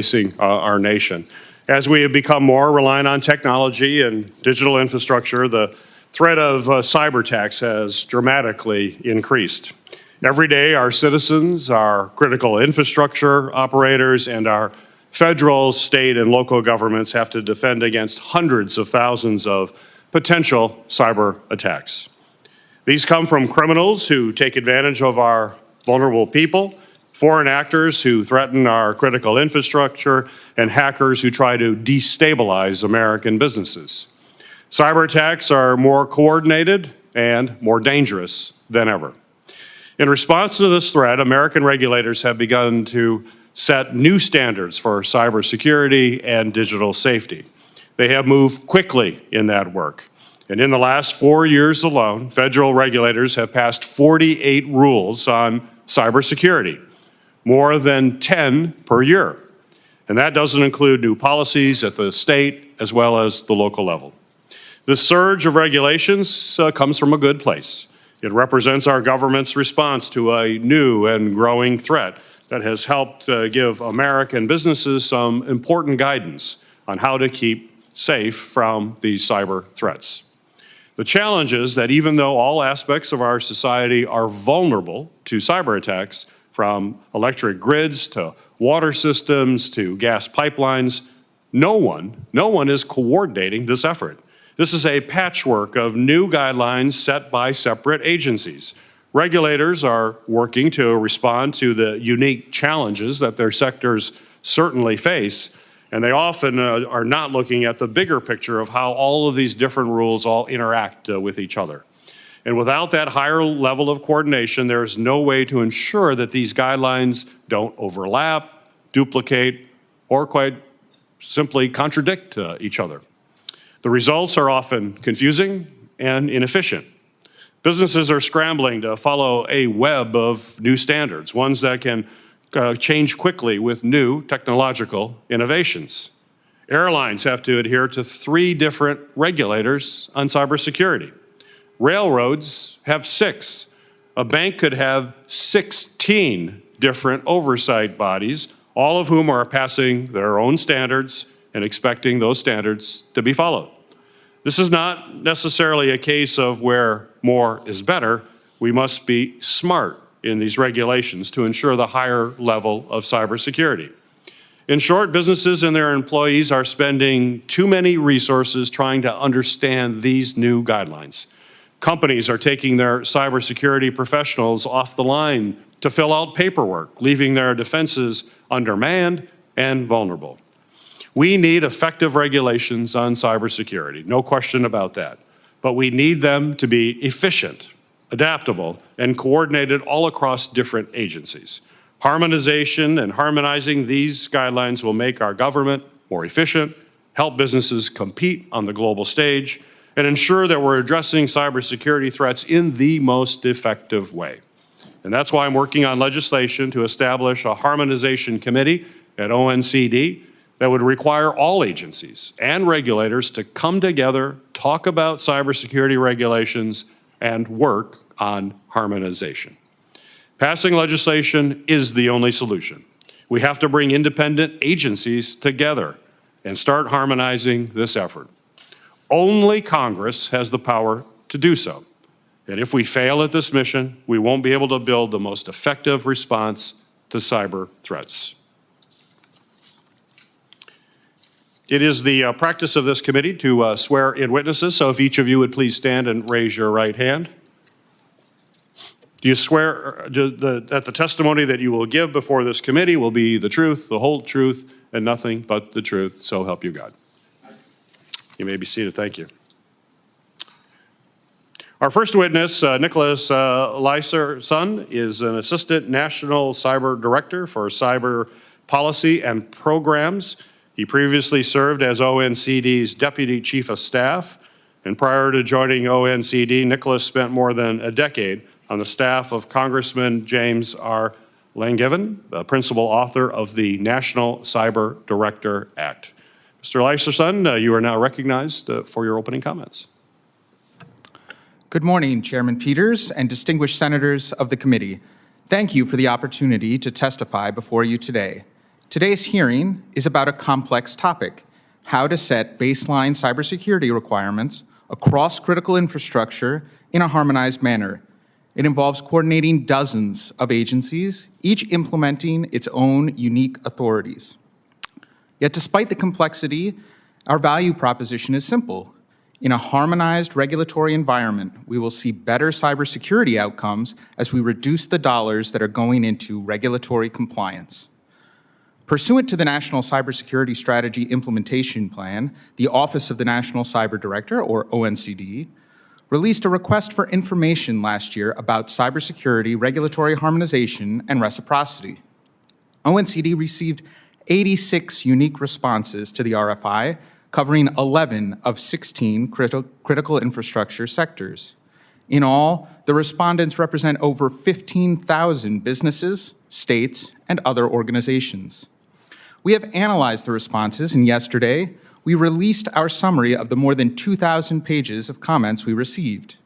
facing our nation. As we have become more reliant on technology and digital infrastructure, the threat of cyber attacks has dramatically increased. Every day, our citizens, our critical infrastructure operators, and our federal, state, and local governments have to defend against hundreds of thousands of potential cyber attacks. These come from criminals who take advantage of our vulnerable people, foreign actors who threaten our critical infrastructure, and hackers who try to destabilize American businesses. Cyber attacks are more coordinated and more dangerous than ever. In response to this threat, American regulators have begun to set new standards for cybersecurity and digital safety. They have moved quickly in that work. And in the last 4 years alone, federal regulators have passed 48 rules on cybersecurity, more than 10 per year. And that doesn't include new policies at the state as well as the local level. This surge of regulations comes from a good place. It represents our government's response to a new and growing threat that has helped give American businesses some important guidance on how to keep safe from these cyber threats. The challenge is that even though all aspects of our society are vulnerable to cyber attacks, from electric grids to water systems to gas pipelines, no one is coordinating this effort. This is a patchwork of new guidelines set by separate agencies. Regulators are working to respond to the unique challenges that their sectors certainly face, and they often are not looking at the bigger picture of how all of these different rules all interact with each other. And without that higher level of coordination, there is no way to ensure that these guidelines don't overlap, duplicate, or quite simply contradict each other. The results are often confusing and inefficient. Businesses are scrambling to follow a web of new standards, ones that can change quickly with new technological innovations. Airlines have to adhere to 3 different regulators on cybersecurity. Railroads have 6. A bank could have 16 different oversight bodies, all of whom are passing their own standards and expecting those standards to be followed. This is not necessarily a case of where more is better. We must be smart in these regulations to ensure the higher level of cybersecurity. In short, businesses and their employees are spending too many resources trying to understand these new guidelines. Companies are taking their cybersecurity professionals off the line to fill out paperwork, leaving their defenses undermanned and vulnerable. We need effective regulations on cybersecurity, no question about that. But we need them to be efficient, adaptable, and coordinated all across different agencies. Harmonization and harmonizing these guidelines will make our government more efficient, help businesses compete on the global stage, and ensure that we're addressing cybersecurity threats in the most effective way. And that's why I'm working on legislation to establish a harmonization committee at ONCD that would require all agencies and regulators to come together, talk about cybersecurity regulations, and work on harmonization. Passing legislation is the only solution. We have to bring independent agencies together and start harmonizing this effort. Only Congress has the power to do so. And if we fail at this mission, we won't be able to build the most effective response to cyber threats. It is the practice of this committee to swear in witnesses, so if each of you would please stand and raise your right hand. Do you swear that the testimony that you will give before this committee will be the truth, the whole truth, and nothing but the truth, so help you God? You may be seated. Thank you. Our first witness, Nicholas Leiserson, is an Assistant National Cyber Director for Cyber Policy and Programs. He previously served as ONCD's Deputy Chief of Staff, and prior to joining ONCD, Nicholas spent more than a decade on the staff of Congressman James R. Langevin, the principal author of the National Cyber Director Act. Mr. Leiserson, you are now recognized for your opening comments. Good morning, Chairman Peters and distinguished senators of the committee. Thank you for the opportunity to testify before you today. Today's hearing is about a complex topic: how to set baseline cybersecurity requirements across critical infrastructure in a harmonized manner. It involves coordinating dozens of agencies, each implementing its own unique authorities. Yet despite the complexity, our value proposition is simple. In a harmonized regulatory environment, we will see better cybersecurity outcomes as we reduce the dollars that are going into regulatory compliance. Pursuant to the National Cybersecurity Strategy Implementation Plan, the Office of the National Cyber Director, or ONCD, released a request for information last year about cybersecurity, regulatory harmonization, and reciprocity. ONCD received 86 unique responses to the RFI, covering 11 of 16 critical infrastructure sectors. In all, the respondents represent over 15,000 businesses, states, and other organizations. We have analyzed the responses, and yesterday, we released our summary of the more than 2,000 pages of comments we received.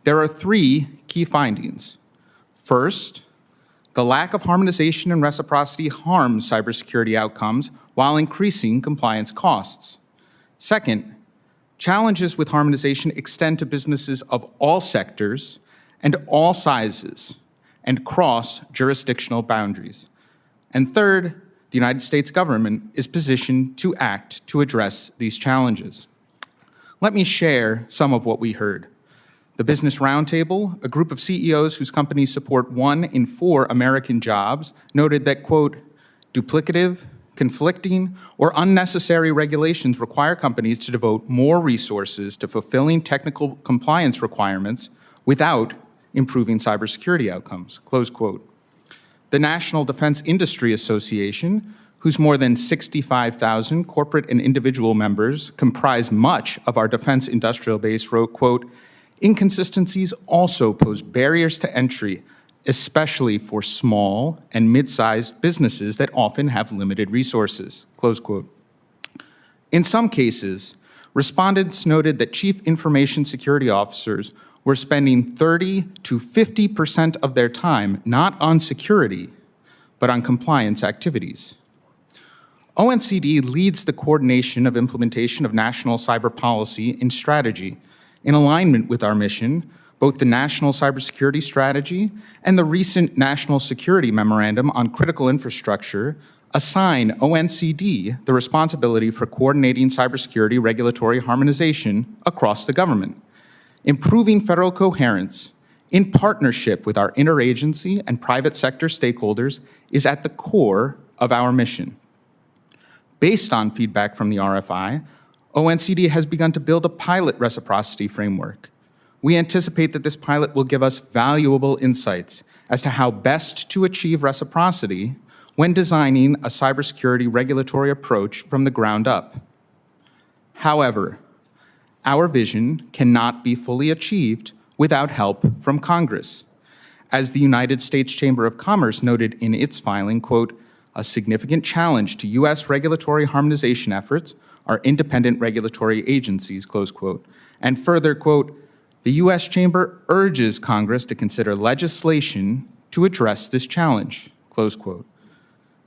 There are 3 key findings. First, the lack of harmonization and reciprocity harms cybersecurity outcomes while increasing compliance costs. Second, challenges with harmonization extend to businesses of all sectors and all sizes and cross jurisdictional boundaries. And third, the United States government is positioned to act to address these challenges. Let me share some of what we heard. The Business Roundtable, a group of CEOs whose companies support 1 in 4 American jobs, noted that, quote, duplicative, conflicting, or unnecessary regulations require companies to devote more resources to fulfilling technical compliance requirements without improving cybersecurity outcomes, close quote. The National Defense Industry Association, whose more than 65,000 corporate and individual members comprise much of our defense industrial base, wrote, quote, inconsistencies also pose barriers to entry, especially for small and mid-sized businesses that often have limited resources, close quote. In some cases, respondents noted that chief information security officers were spending 30 to 50% of their time not on security, but on compliance activities. ONCD leads the coordination of implementation of national cyber policy and strategy. In alignment with our mission, both the National Cybersecurity Strategy and the recent National Security Memorandum on Critical Infrastructure assign ONCD the responsibility for coordinating cybersecurity regulatory harmonization across the government. Improving federal coherence in partnership with our interagency and private sector stakeholders is at the core of our mission. Based on feedback from the RFI, ONCD has begun to build a pilot reciprocity framework. We anticipate that this pilot will give us valuable insights as to how best to achieve reciprocity when designing a cybersecurity regulatory approach from the ground up. However, our vision cannot be fully achieved without help from Congress. As the United States Chamber of Commerce noted in its filing, quote, a significant challenge to U.S. regulatory harmonization efforts are independent regulatory agencies, close quote. And further, quote, the U.S. Chamber urges Congress to consider legislation to address this challenge, close quote.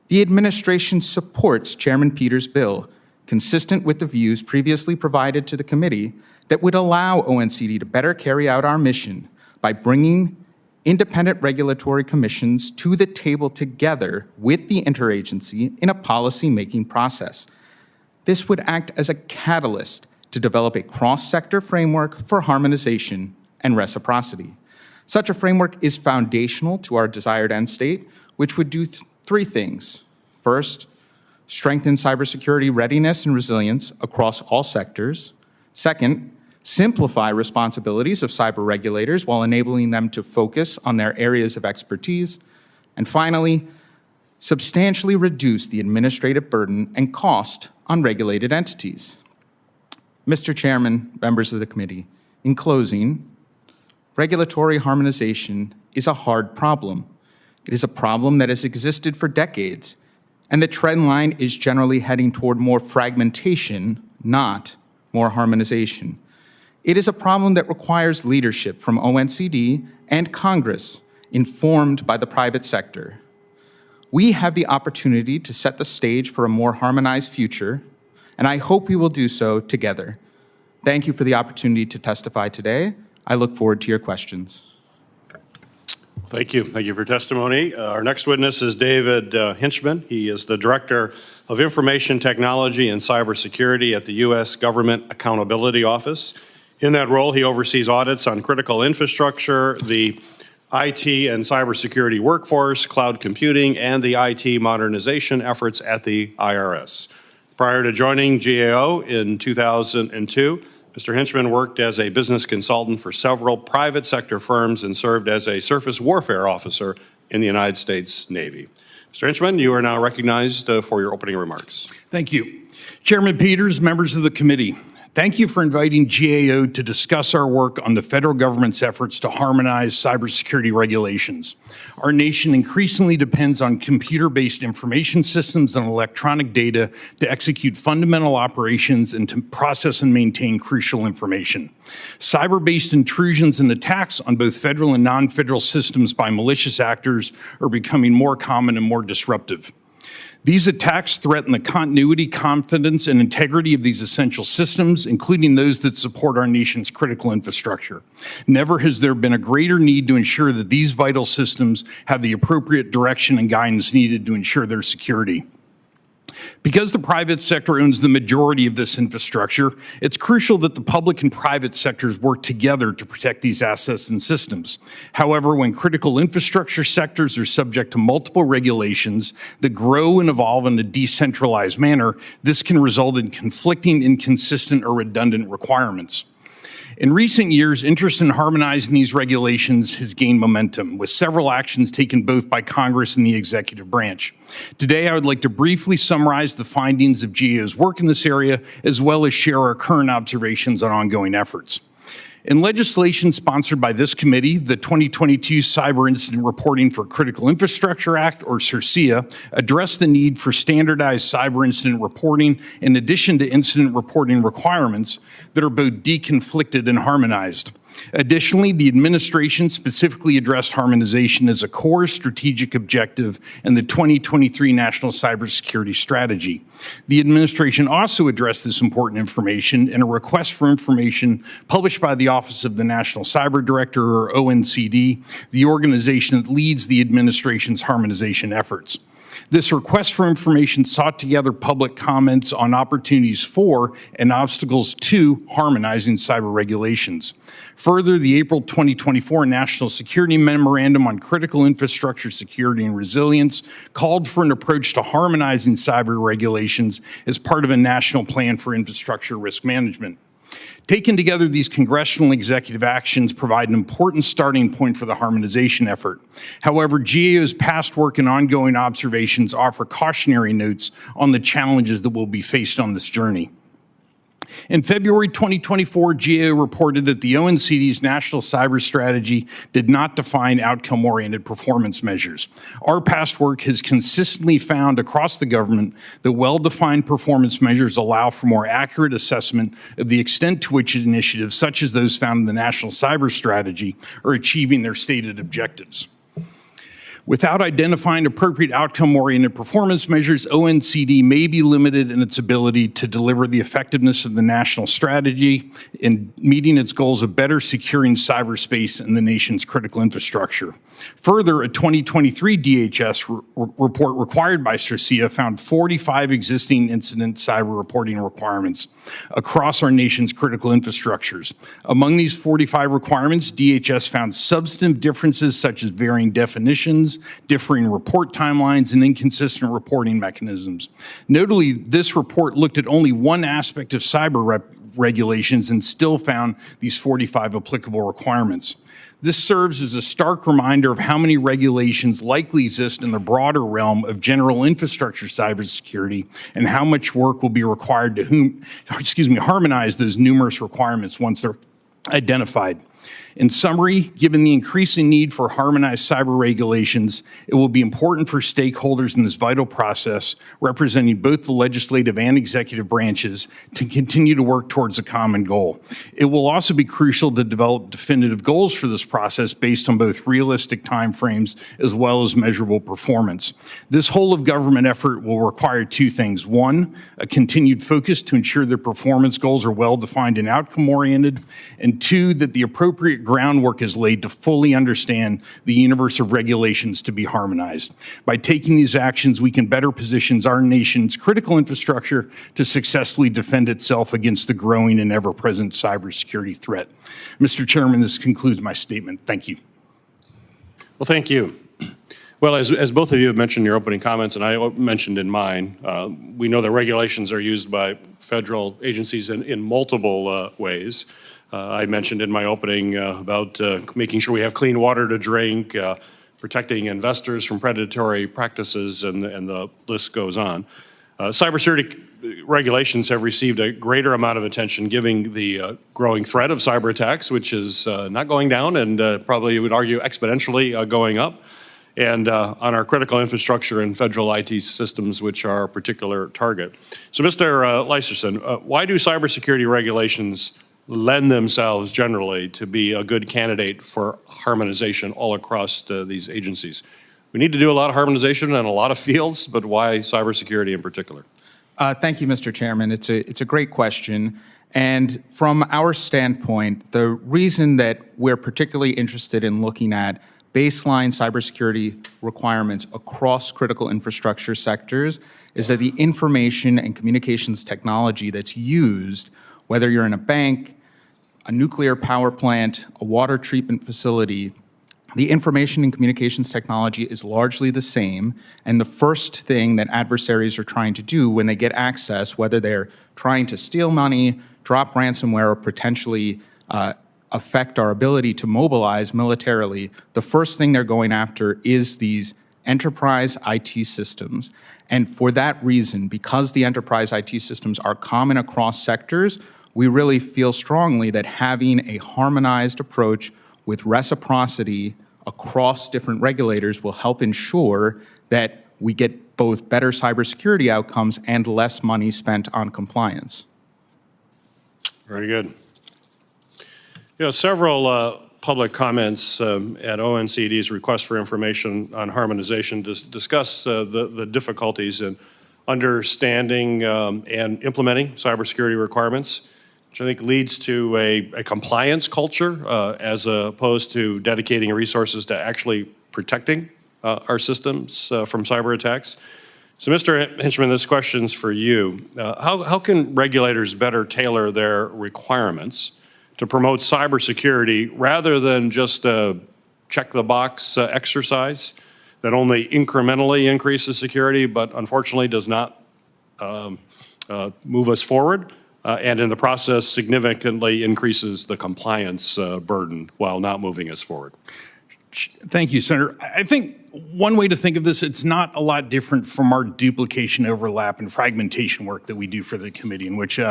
The administration supports Chairman Peters' bill, consistent with the views previously provided to the committee, that would allow ONCD to better carry out our mission by bringing independent regulatory commissions to the table together with the interagency in a policy-making process. This would act as a catalyst to develop a cross-sector framework for harmonization and reciprocity. Such a framework is foundational to our desired end state, which would do 3 things. First, strengthen cybersecurity readiness and resilience across all sectors. Second, simplify responsibilities of cyber regulators while enabling them to focus on their areas of expertise. And finally, substantially reduce the administrative burden and cost on regulated entities. Mr. Chairman, members of the committee, in closing, regulatory harmonization is a hard problem. It is a problem that has existed for decades, and the trend line is generally heading toward more fragmentation, not more harmonization. It is a problem that requires leadership from ONCD and Congress, informed by the private sector. We have the opportunity to set the stage for a more harmonized future, and I hope we will do so together. Thank you for the opportunity to testify today. I look forward to your questions. Thank you. Thank you for your testimony. Our next witness is David Hinchman. He is the Director of Information Technology and Cybersecurity at the U.S. Government Accountability Office. In that role, he oversees audits on critical infrastructure, the IT and cybersecurity workforce, cloud computing, and the IT modernization efforts at the IRS. Prior to joining GAO in 2002, Mr. Hinchman worked as a business consultant for several private sector firms and served as a surface warfare officer in the United States Navy. Mr. Hinchman, you are now recognized for your opening remarks. Thank you. Chairman Peters, members of the committee, thank you for inviting GAO to discuss our work on the federal government's efforts to harmonize cybersecurity regulations. Our nation increasingly depends on computer-based information systems and electronic data to execute fundamental operations and to process and maintain crucial information. Cyber-based intrusions and attacks on both federal and non-federal systems by malicious actors are becoming more common and more disruptive. These attacks threaten the continuity, confidence, and integrity of these essential systems, including those that support our nation's critical infrastructure. Never has there been a greater need to ensure that these vital systems have the appropriate direction and guidance needed to ensure their security. Because the private sector owns the majority of this infrastructure, it's crucial that the public and private sectors work together to protect these assets and systems. However, when critical infrastructure sectors are subject to multiple regulations that grow and evolve in a decentralized manner, this can result in conflicting, inconsistent, or redundant requirements. In recent years, interest in harmonizing these regulations has gained momentum, with several actions taken both by Congress and the executive branch. Today, I would like to briefly summarize the findings of GAO's work in this area, as well as share our current observations on ongoing efforts. In legislation sponsored by this committee, the 2022 Cyber Incident Reporting for Critical Infrastructure Act, or CIRCIA, addressed the need for standardized cyber incident reporting in addition to incident reporting requirements that are both deconflicted and harmonized. Additionally, the administration specifically addressed harmonization as a core strategic objective in the 2023 National Cybersecurity Strategy. The administration also addressed this important information in a request for information published by the Office of the National Cyber Director, or ONCD, the organization that leads the administration's harmonization efforts. This request for information sought to gather public comments on opportunities for and obstacles to harmonizing cyber regulations. Further, the April 2024 National Security Memorandum on Critical Infrastructure Security and Resilience called for an approach to harmonizing cyber regulations as part of a national plan for infrastructure risk management. Taken together, these congressional executive actions provide an important starting point for the harmonization effort. However, GAO's past work and ongoing observations offer cautionary notes on the challenges that will be faced on this journey. In February 2024, GAO reported that the ONCD's National Cyber Strategy did not define outcome-oriented performance measures. Our past work has consistently found across the government that well-defined performance measures allow for more accurate assessment of the extent to which initiatives, such as those found in the National Cyber Strategy, are achieving their stated objectives. Without identifying appropriate outcome-oriented performance measures, ONCD may be limited in its ability to deliver the effectiveness of the national strategy in meeting its goals of better securing cyberspace and the nation's critical infrastructure. Further, a 2023 DHS report required by CIRCIA found 45 existing incident cyber reporting requirements across our nation's critical infrastructures. Among these 45 requirements, DHS found substantive differences such as varying definitions, differing report timelines, and inconsistent reporting mechanisms. Notably, this report looked at only one aspect of cyber regulations and still found these 45 applicable requirements. This serves as a stark reminder of how many regulations likely exist in the broader realm of general infrastructure cybersecurity and how much work will be required to harmonize those numerous requirements once they're identified. In summary, given the increasing need for harmonized cyber regulations, it will be important for stakeholders in this vital process, representing both the legislative and executive branches, to continue to work towards a common goal. It will also be crucial to develop definitive goals for this process based on both realistic timeframes as well as measurable performance. This whole of government effort will require two things. One, a continued focus to ensure that performance goals are well-defined and outcome-oriented, and two, that the appropriate groundwork is laid to fully understand the universe of regulations to be harmonized. By taking these actions, we can better position our nation's critical infrastructure to successfully defend itself against the growing and ever-present cybersecurity threat. Mr. Chairman, this concludes my statement. Thank you. Well, thank you. Well, as both of you have mentioned in your opening comments, and I mentioned in mine, we know that regulations are used by federal agencies in multiple ways. I mentioned in my opening about making sure we have clean water to drink, protecting investors from predatory practices, and the list goes on. Cybersecurity regulations have received a greater amount of attention given the growing threat of cyber attacks, which is not going down and probably you would argue exponentially going up, and on our critical infrastructure and federal IT systems, which are a particular target. So, Mr. Leiserson, why do cybersecurity regulations lend themselves generally to be a good candidate for harmonization all across these agencies? We need to do a lot of harmonization in a lot of fields, but why cybersecurity in particular? Thank you, Mr. Chairman. It's a great question. And from our standpoint, the reason that we're particularly interested in looking at baseline cybersecurity requirements across critical infrastructure sectors is that the information and communications technology that's used, whether you're in a bank, a nuclear power plant, a water treatment facility, the information and communications technology is largely the same, and the first thing that adversaries are trying to do when they get access, whether they're trying to steal money, drop ransomware, or potentially affect our ability to mobilize militarily, the first thing they're going after is these enterprise IT systems. And for that reason, because the enterprise IT systems are common across sectors, we really feel strongly that having a harmonized approach with reciprocity across different regulators will help ensure that we get both better cybersecurity outcomes and less money spent on compliance. Very good. You know, several public comments at ONCD's request for information on harmonization discuss the difficulties in understanding and implementing cybersecurity requirements, which I think leads to a compliance culture as opposed to dedicating resources to actually protecting our systems from cyber attacks. So, Mr. Hinchman, this question's for you. How can regulators better tailor their requirements to promote cybersecurity rather than just a check-the-box exercise that only incrementally increases security but unfortunately does not move us forward and in the process significantly increases the compliance burden while not moving us forward? Thank you, Senator. I think one way to think of this, it's not a lot different from our duplication, overlap, and fragmentation work that we do for the committee, in which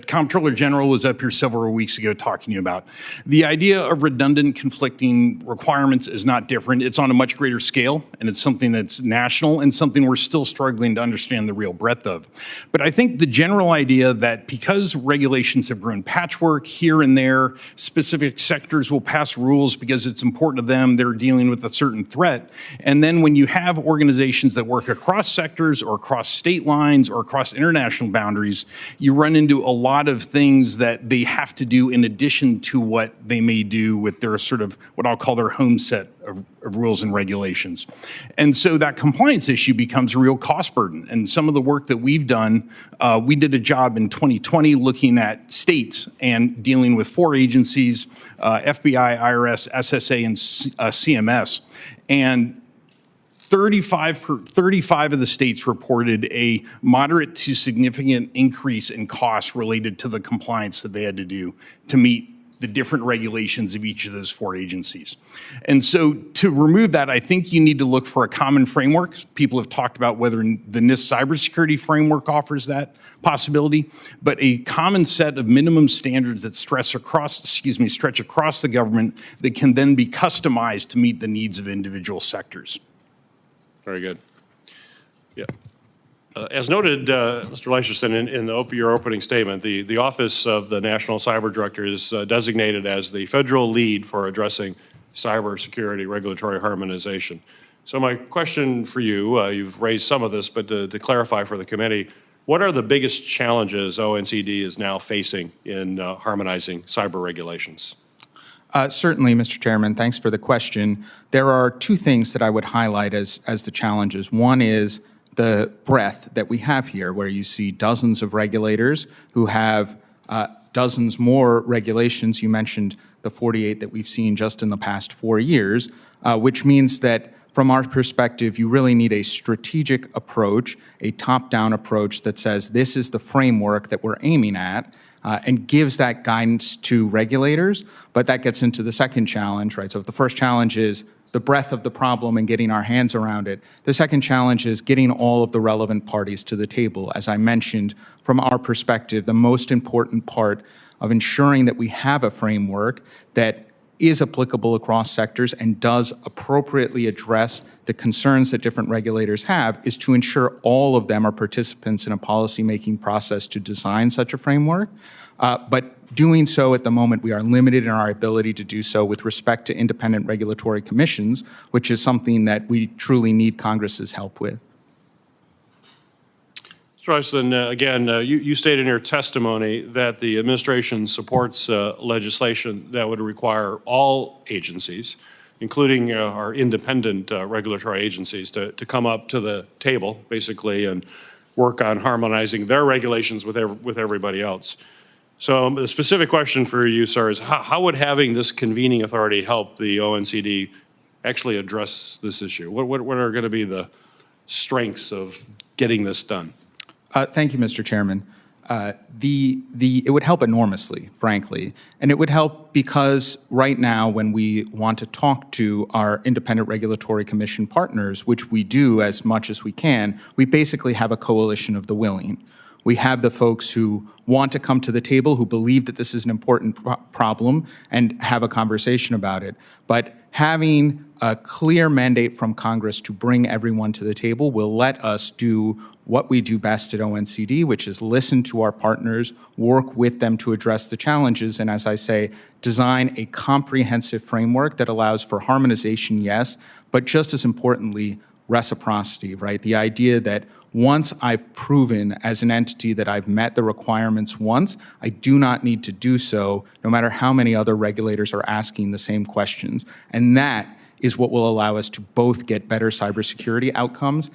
Comptroller General was up here several weeks ago talking to you about. The idea of redundant, conflicting requirements is not different. It's on a much greater scale, and it's something that's national and something we're still struggling to understand the real breadth of. But I think the general idea that because regulations have grown patchwork here and there, specific sectors will pass rules because it's important to them, they're dealing with a certain threat. And then when you have organizations that work across sectors or across state lines or across international boundaries, you run into a lot of things that they have to do in addition to what they may do with their sort of what I'll call their home set of rules and regulations. And so that compliance issue becomes a real cost burden. And some of the work that we've done, we did a job in 2020 looking at states and dealing with 4 agencies, FBI, IRS, SSA, and CMS. And 35 of the states reported a moderate to significant increase in costs related to the compliance that they had to do to meet the different regulations of each of those 4 agencies. And so to remove that, I think you need to look for a common framework. People have talked about whether the NIST cybersecurity framework offers that possibility, but a common set of minimum standards that stretch across the government that can then be customized to meet the needs of individual sectors. Very good. Yeah. As noted, Mr. Leiserson, in your opening statement, the Office of the National Cyber Director is designated as the federal lead for addressing cybersecurity regulatory harmonization. So my question for you, you've raised some of this, but to clarify for the committee, what are the biggest challenges ONCD is now facing in harmonizing cyber regulations? Certainly, Mr. Chairman. Thanks for the question. There are 2 things that I would highlight as the challenges. One is the breadth that we have here, where you see dozens of regulators who have dozens more regulations. You mentioned the 48 that we've seen just in the past 4 years, which means that from our perspective, you really need a strategic approach, a top-down approach that says this is the framework that we're aiming at, and gives that guidance to regulators. But that gets into the second challenge, right? So if the first challenge is the breadth of the problem and getting our hands around it, the second challenge is getting all of the relevant parties to the table. As I mentioned, from our perspective, the most important part of ensuring that we have a framework that is applicable across sectors and does appropriately address the concerns that different regulators have is to ensure all of them are participants in a policymaking process to design such a framework. But doing so at the moment, we are limited in our ability to do so with respect to independent regulatory commissions, which is something that we truly need Congress's help with. Mr. Leiserson, again, you stated in your testimony that the administration supports legislation that would require all agencies, including our independent regulatory agencies, to come up to the table, basically, and work on harmonizing their regulations with everybody else. So the specific question for you, sir, is how would having this convening authority help the ONCD actually address this issue? What are going to be the strengths of getting this done? Thank you, Mr. Chairman. It would help enormously, frankly, and it would help because right now when we want to talk to our independent regulatory commission partners, which we do as much as we can, we basically have a coalition of the willing. We have the folks who want to come to the table, who believe that this is an important problem and have a conversation about it. But having a clear mandate from Congress to bring everyone to the table will let us do what we do best at ONCD, which is listen to our partners, work with them to address the challenges, and as I say, design a comprehensive framework that allows for harmonization, yes, but just as importantly, reciprocity, right? The idea that once I've proven as an entity that I've met the requirements once, I do not need to do so no matter how many other regulators are asking the same questions. And that is what will allow us to both get better cybersecurity outcomes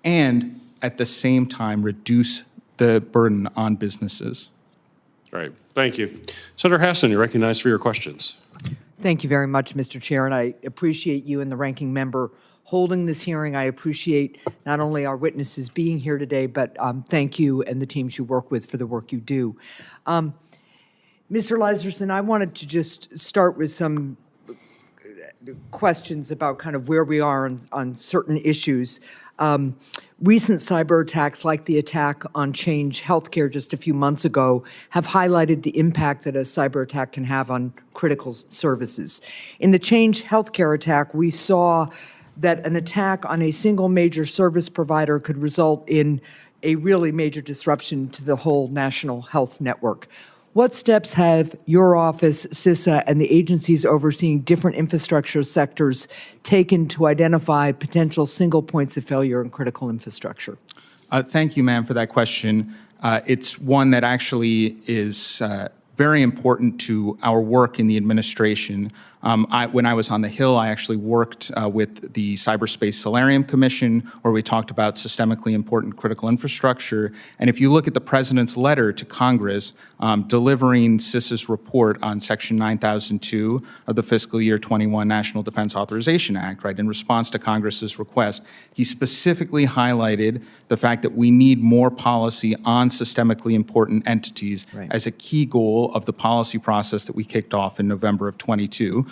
and at the same time reduce the burden on businesses. All right, thank you. Senator Hassan, you're recognized for your questions. Thank you very much, Mr. Chair, and I appreciate you and the ranking member holding this hearing. I appreciate not only our witnesses being here today, but thank you and the teams you work with for the work you do. Mr. Leiserson, I wanted to just start with some questions about kind of where we are on certain issues. Recent cyber attacks, like the attack on Change Healthcare just a few months ago, have highlighted the impact that a cyber attack can have on critical services. In the Change Healthcare attack, we saw that an attack on a single major service provider could result in a really major disruption to the whole national health network. What steps have your office, CISA, and the agencies overseeing different infrastructure sectors taken to identify potential single points of failure in critical infrastructure? Thank you, ma'am, for that question. It's one that actually is very important to our work in the administration. When I was on the Hill, I actually worked with the Cyberspace Solarium Commission, where we talked about systemically important critical infrastructure. And if you look at the President's letter to Congress delivering CISA's report on Section 9002 of the fiscal year 21 National Defense Authorization Act, right, in response to Congress's request, he specifically highlighted the fact that we need more policy on systemically important entities as a key goal of the policy process that we kicked off in November of 22.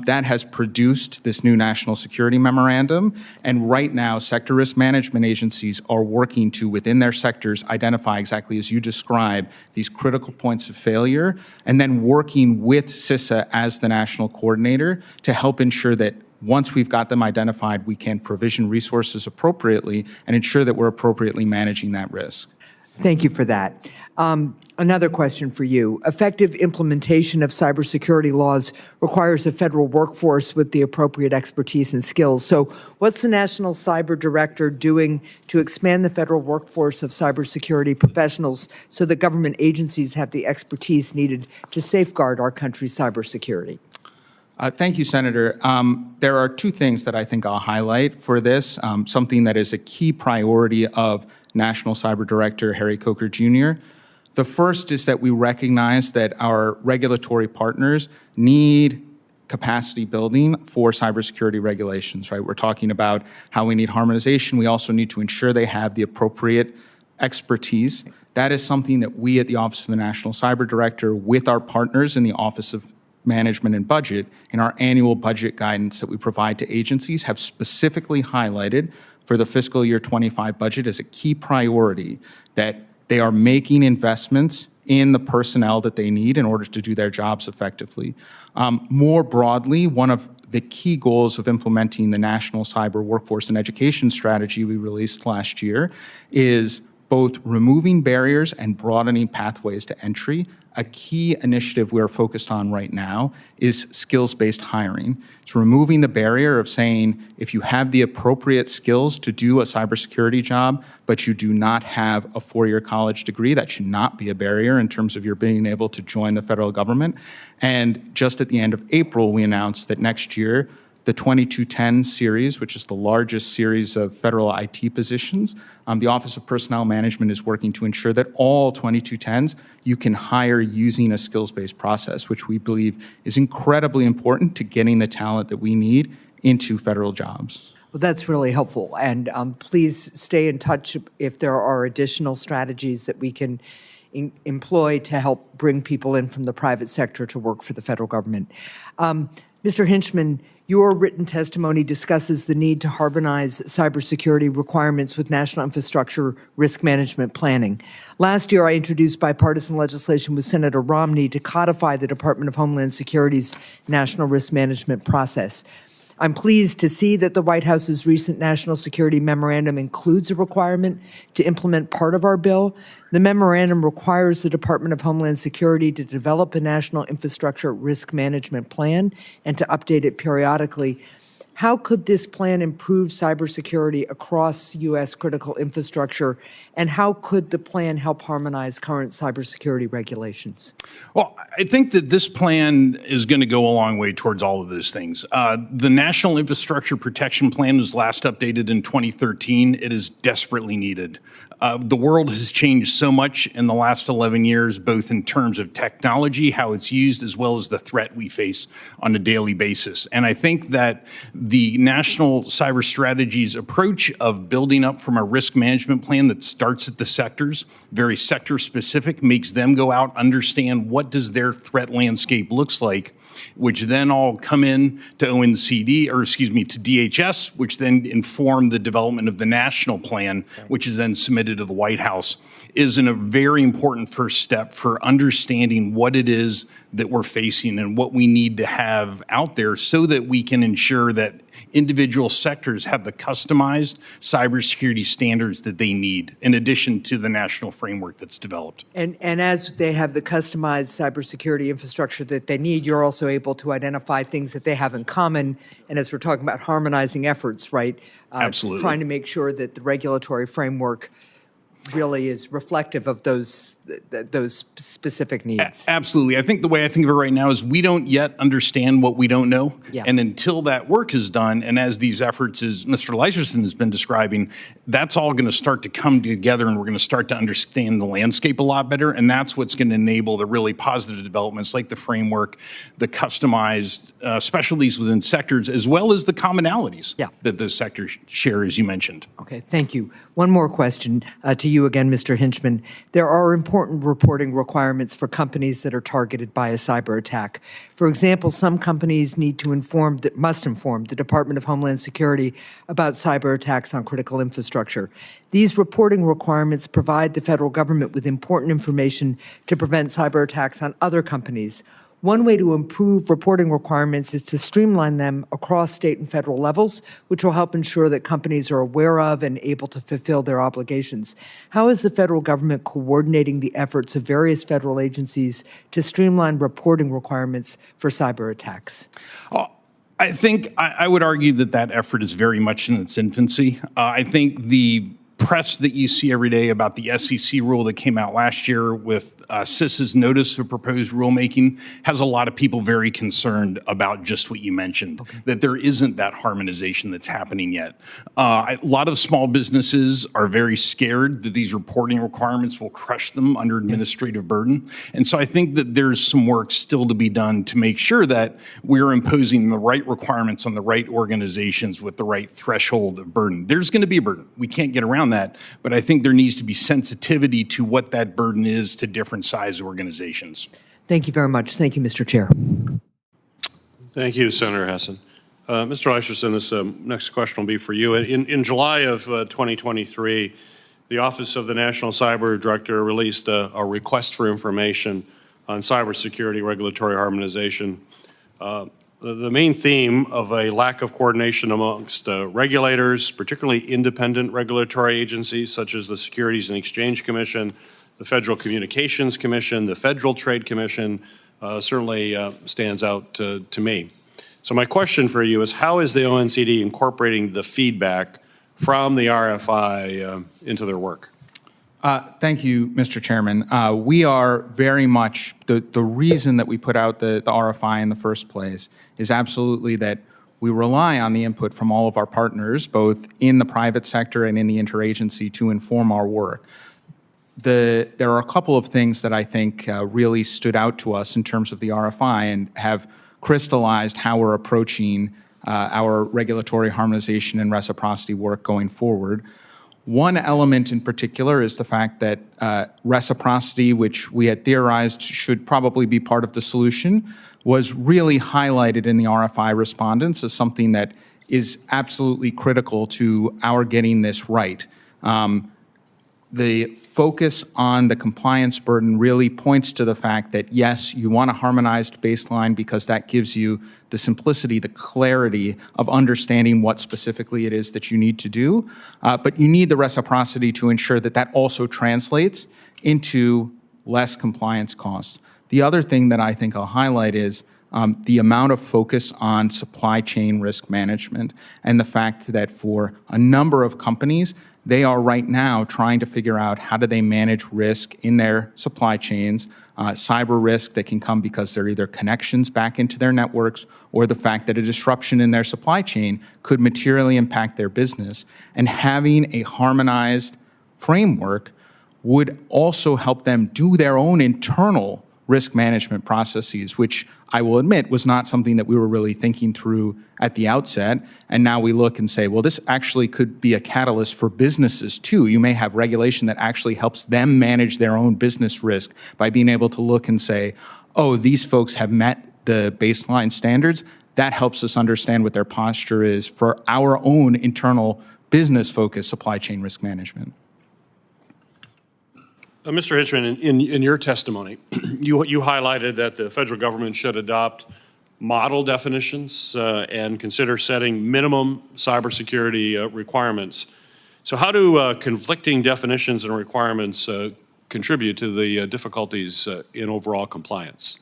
That has produced this new national security memorandum, and right now sector risk management agencies are working to, within their sectors, identify exactly as you describe these critical points of failure, and then working with CISA as the national coordinator to help ensure that once we've got them identified, we can provision resources appropriately and ensure that we're appropriately managing that risk. Thank you for that. Another question for you. Effective implementation of cybersecurity laws requires a federal workforce with the appropriate expertise and skills. So what's the National Cyber Director doing to expand the federal workforce of cybersecurity professionals so that government agencies have the expertise needed to safeguard our country's cybersecurity? Thank you, Senator. There are two things that I think I'll highlight for this, something that is a key priority of National Cyber Director Harry Coker Jr. The first is that we recognize that our regulatory partners need capacity building for cybersecurity regulations, right? We're talking about how we need harmonization. We also need to ensure they have the appropriate expertise. That is something that we at the Office of the National Cyber Director, with our partners in the Office of Management and Budget, in our annual budget guidance that we provide to agencies, have specifically highlighted for the fiscal year 25 budget as a key priority that they are making investments in the personnel that they need in order to do their jobs effectively. More broadly, one of the key goals of implementing the National Cyber Workforce and Education Strategy we released last year is both removing barriers and broadening pathways to entry. A key initiative we're focused on right now is skills-based hiring. It's removing the barrier of saying if you have the appropriate skills to do a cybersecurity job, but you do not have a four-year college degree, that should not be a barrier in terms of your being able to join the federal government. And just at the end of April, we announced that next year, the 2210 series, which is the largest series of federal IT positions, the Office of Personnel Management is working to ensure that all 2210s you can hire using a skills-based process, which we believe is incredibly important to getting the talent that we need into federal jobs. Well, that's really helpful. And please stay in touch if there are additional strategies that we can employ to help bring people in from the private sector to work for the federal government. Mr. Hinchman, your written testimony discusses the need to harmonize cybersecurity requirements with national infrastructure risk management planning. Last year, I introduced bipartisan legislation with Senator Romney to codify the Department of Homeland Security's national risk management process. I'm pleased to see that the White House's recent national security memorandum includes a requirement to implement part of our bill. The memorandum requires the Department of Homeland Security to develop a national infrastructure risk management plan and to update it periodically. How could this plan improve cybersecurity across U.S. critical infrastructure, and how could the plan help harmonize current cybersecurity regulations? Well, I think that this plan is going to go a long way towards all of those things. The National Infrastructure Protection Plan was last updated in 2013. It is desperately needed. The world has changed so much in the last 11 years, both in terms of technology, how it's used, as well as the threat we face on a daily basis. And I think that the National Cyber Strategy's approach of building up from a risk management plan that starts at the sectors, very sector specific, makes them go out, understand what does their threat landscape looks like, which then all come in to ONCD, or excuse me, to DHS, which then inform the development of the national plan, which is then submitted to the White House, is a very important first step for understanding what it is that we're facing and what we need to have out there so that we can ensure that individual sectors have the customized cybersecurity standards that they need, in addition to the national framework that's developed. And as they have the customized cybersecurity infrastructure that they need, you're also able to identify things that they have in common. And as we're talking about harmonizing efforts, right? Absolutely. Trying to make sure that the regulatory framework really is reflective of those specific needs. Absolutely. I think the way I think of it right now is we don't yet understand what we don't know. Yeah. And until that work is done, and as these efforts, as Mr. Leiserson has been describing, that's all going to start to come together, and we're going to start to understand the landscape a lot better. And that's what's going to enable the really positive developments like the framework, the customized specialties within sectors, as well as the commonalities that those sectors share, as you mentioned. Okay, thank you. One more question to you again, Mr. Hinchman. There are important reporting requirements for companies that are targeted by a cyber attack. For example, some companies must inform the Department of Homeland Security about cyber attacks on critical infrastructure. These reporting requirements provide the federal government with important information to prevent cyber attacks on other companies. One way to improve reporting requirements is to streamline them across state and federal levels, which will help ensure that companies are aware of and able to fulfill their obligations. How is the federal government coordinating the efforts of various federal agencies to streamline reporting requirements for cyber attacks? I think I would argue that effort is very much in its infancy. I think the press that you see every day about the SEC rule that came out last year with CIS's notice of proposed rulemaking has a lot of people very concerned about just what you mentioned, that there isn't that harmonization that's happening yet. A lot of small businesses are very scared that these reporting requirements will crush them under administrative burden. And so I think that there's some work still to be done to make sure that we're imposing the right requirements on the right organizations with the right threshold of burden. There's going to be a burden. We can't get around that, but I think there needs to be sensitivity to what that burden is to different size organizations. Thank you very much. Thank you, Mr. Chair. Thank you, Senator Hessen. Mr. Leiserson, this next question will be for you. In July of 2023, the Office of the National Cyber Director released a request for information on cybersecurity regulatory harmonization. The main theme of a lack of coordination amongst regulators, particularly independent regulatory agencies such as the Securities and Exchange Commission, the Federal Communications Commission, the Federal Trade Commission, certainly stands out to me. So my question for you is, how is the ONCD incorporating the feedback from the RFI into their work? Thank you, Mr. Chairman. We are very much, the reason that we put out the RFI in the first place is absolutely that we rely on the input from all of our partners, both in the private sector and in the interagency, to inform our work. There are a couple of things that I think really stood out to us in terms of the RFI and have crystallized how we're approaching our regulatory harmonization and reciprocity work going forward. One element in particular is the fact that reciprocity, which we had theorized should probably be part of the solution, was really highlighted in the RFI respondents as something that is absolutely critical to our getting this right. The focus on the compliance burden really points to the fact that, yes, you want a harmonized baseline because that gives you the simplicity, the clarity of understanding what specifically it is that you need to do, but you need the reciprocity to ensure that that also translates into less compliance costs. The other thing that I think I'll highlight is the amount of focus on supply chain risk management and the fact that for a number of companies, they are right now trying to figure out how do they manage risk in their supply chains, cyber risk that can come because they're either connections back into their networks or the fact that a disruption in their supply chain could materially impact their business. And having a harmonized framework would also help them do their own internal risk management processes, which I will admit was not something that we were really thinking through at the outset. And now we look and say, well, this actually could be a catalyst for businesses too. You may have regulation that actually helps them manage their own business risk by being able to look and say, oh, these folks have met the baseline standards. That helps us understand what their posture is for our own internal business-focused supply chain risk management. Mr. Hinchman, in your testimony, you highlighted that the federal government should adopt model definitions and consider setting minimum cybersecurity requirements. So how do conflicting definitions and requirements contribute to the difficulties in overall compliance?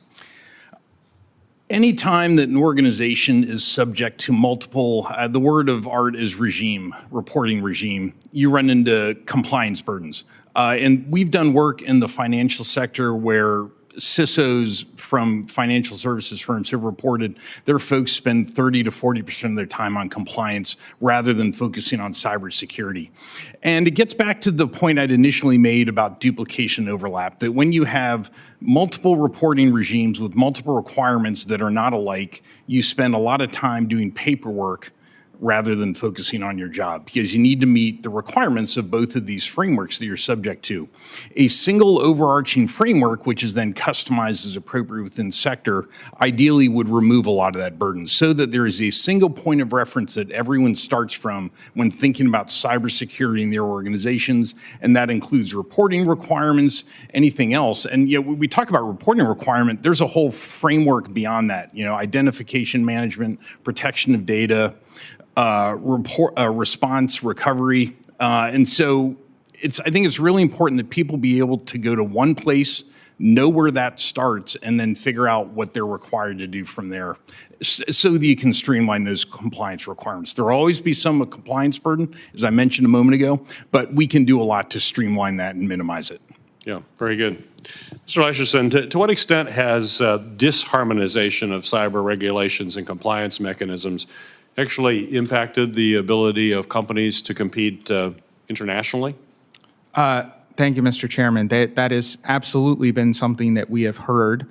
Anytime that an organization is subject to multiple, the word of art is regime, reporting regime, you run into compliance burdens. And we've done work in the financial sector where CISOs from financial services firms have reported their folks spend 30 to 40% of their time on compliance rather than focusing on cybersecurity. And it gets back to the point I'd initially made about duplication overlap, that when you have multiple reporting regimes with multiple requirements that are not alike, you spend a lot of time doing paperwork rather than focusing on your job, because you need to meet the requirements of both of these frameworks that you're subject to. A single overarching framework, which is then customized as appropriate within sector, ideally would remove a lot of that burden so that there is a single point of reference that everyone starts from when thinking about cybersecurity in their organizations, and that includes reporting requirements, anything else. And when we talk about reporting requirement, there's a whole framework beyond that, identification management, protection of data, response, recovery. And so I think it's really important that people be able to go to one place, know where that starts, and then figure out what they're required to do from there so that you can streamline those compliance requirements. There will always be some compliance burden, as I mentioned a moment ago, but we can do a lot to streamline that and minimize it. Yeah, very good. Mr. Leiserson, to what extent has disharmonization of cyber regulations and compliance mechanisms actually impacted the ability of companies to compete internationally? Thank you, Mr. Chairman. That has absolutely been something that we have heard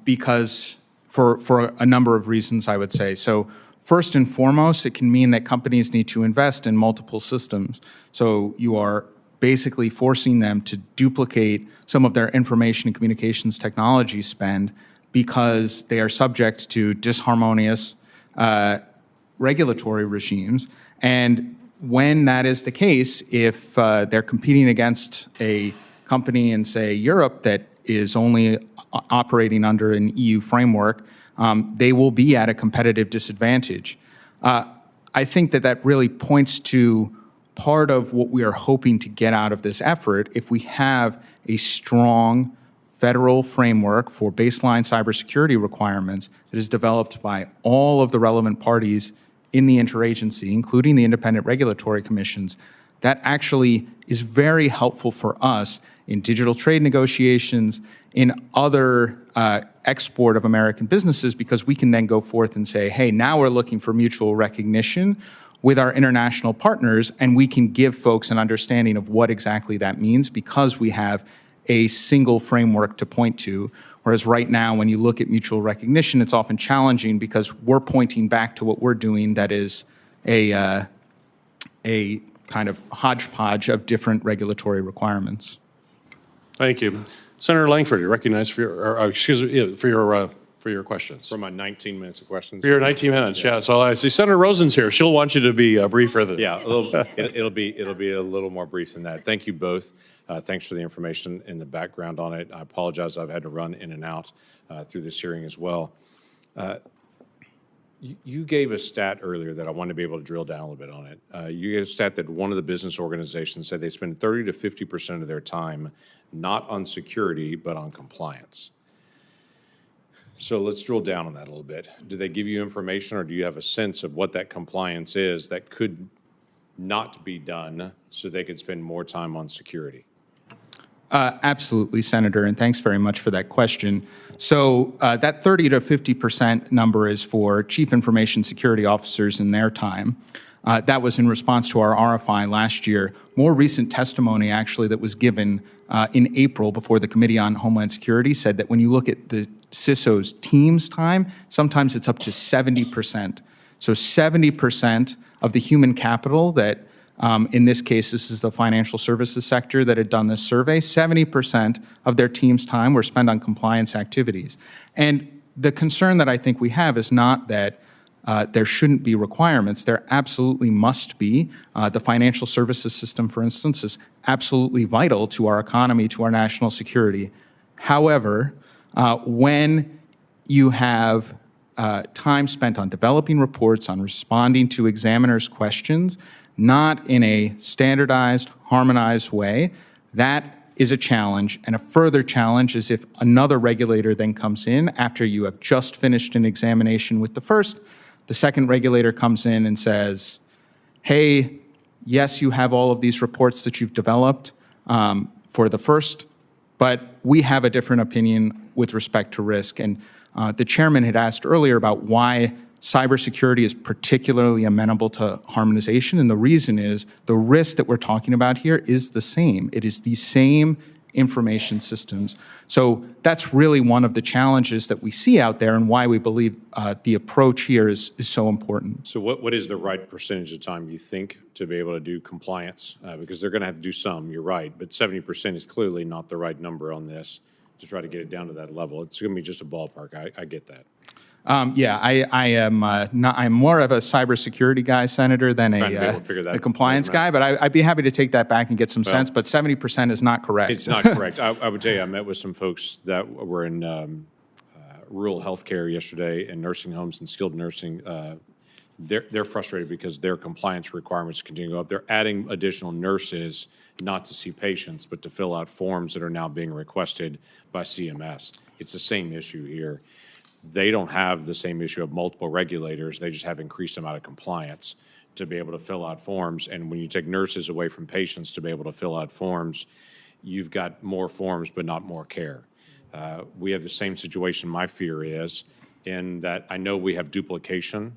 because for a number of reasons, I would say. So first and foremost, it can mean that companies need to invest in multiple systems. So you are basically forcing them to duplicate some of their information and communications technology spend because they are subject to disharmonious regulatory regimes. And when that is the case, if they're competing against a company in, say, Europe that is only operating under an EU framework, they will be at a competitive disadvantage. I think that really points to part of what we are hoping to get out of this effort if we have a strong federal framework for baseline cybersecurity requirements that is developed by all of the relevant parties in the interagency, including the independent regulatory commissions. That actually is very helpful for us in digital trade negotiations, in other export of American businesses, because we can then go forth and say, hey, now we're looking for mutual recognition with our international partners, and we can give folks an understanding of what exactly that means because we have a single framework to point to. Whereas right now, when you look at mutual recognition, it's often challenging because we're pointing back to what we're doing that is a kind of hodgepodge of different regulatory requirements. Thank you. Senator Langford, you're recognized for your questions. For my 19 minutes of questions. For your 19 minutes, yeah. So I see Senator Rosen's here. She'll want you to be briefer than yeah. It'll be a little more brief than that. Thank you both. Thanks for the information and the background on it. I apologize. I've had to run in and out through this hearing as well. You gave a stat earlier that I wanted to be able to drill down a little bit on it. You gave a stat that one of the business organizations said they spend 30 to 50% of their time not on security, but on compliance. So let's drill down on that a little bit. Do they give you information, or do you have a sense of what that compliance is that could not be done so they could spend more time on security? Absolutely, Senator, and thanks very much for that question. So that 30 to 50% number is for chief information security officers in their time. That was in response to our RFI last year. More recent testimony, actually, that was given in April before the Committee on Homeland Security said that when you look at the CISO's team's time, sometimes it's up to 70%. So 70% of the human capital that, in this case, this is the financial services sector that had done this survey, 70% of their team's time were spent on compliance activities. And the concern that I think we have is not that there shouldn't be requirements. There absolutely must be. The financial services system, for instance, is absolutely vital to our economy, to our national security. However, when you have time spent on developing reports, on responding to examiners' questions, not in a standardized, harmonized way, that is a challenge. And a further challenge is if another regulator then comes in after you have just finished an examination with the first, the second regulator comes in and says, hey, yes, you have all of these reports that you've developed, for the first, but we have a different opinion with respect to risk. And the chairman had asked earlier about why cybersecurity is particularly amenable to harmonization, and the reason is the risk that we're talking about here is the same. It is the same information systems. So that's really one of the challenges that we see out there and why we believe the approach here is so important. So what is the right percentage of time you think to be able to do compliance? Because they're going to have to do some, you're right, but 70% is clearly not the right number on this to try to get it down to that level. It's going to be just a ballpark. I get that. Yeah, I am not. I'm more of a cybersecurity guy, Senator, than Trying to be able to figure a that compliance guy. But I'd be happy to take that back and get some sense. But 70% is not correct. It's not correct. I would tell you, I met with some folks that were in rural healthcare yesterday and nursing homes and skilled nursing. They're frustrated because their compliance requirements continue to go up. They're adding additional nurses, not to see patients, but to fill out forms that are now being requested by CMS. It's the same issue here. They don't have the same issue of multiple regulators. They just have increased amount of compliance to be able to fill out forms. And when you take nurses away from patients to be able to fill out forms, you've got more forms but not more care. We have the same situation, my fear is, in that I know we have duplication,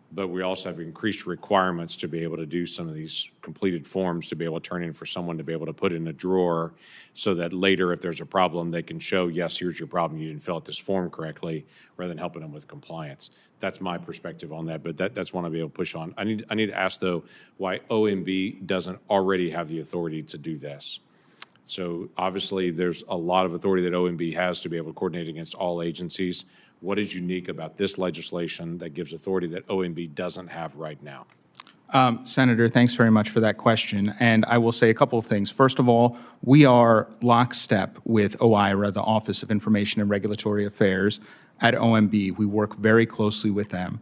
but we also have increased requirements to be able to do some of these completed forms to be able to turn in for someone to be able to put in a drawer so that later if there's a problem, they can show, yes, here's your problem, you didn't fill out this form correctly, rather than helping them with compliance. That's my perspective on that, but that's one I'll be able to push on. I need to ask, though, why OMB doesn't already have the authority to do this. So obviously, there's a lot of authority that OMB has to be able to coordinate against all agencies. What is unique about this legislation that gives authority that OMB doesn't have right now? Senator, thanks very much for that question. And I will say a couple of things. First of all, we are lockstep with OIRA, the Office of Information and Regulatory Affairs at OMB. We work very closely with them.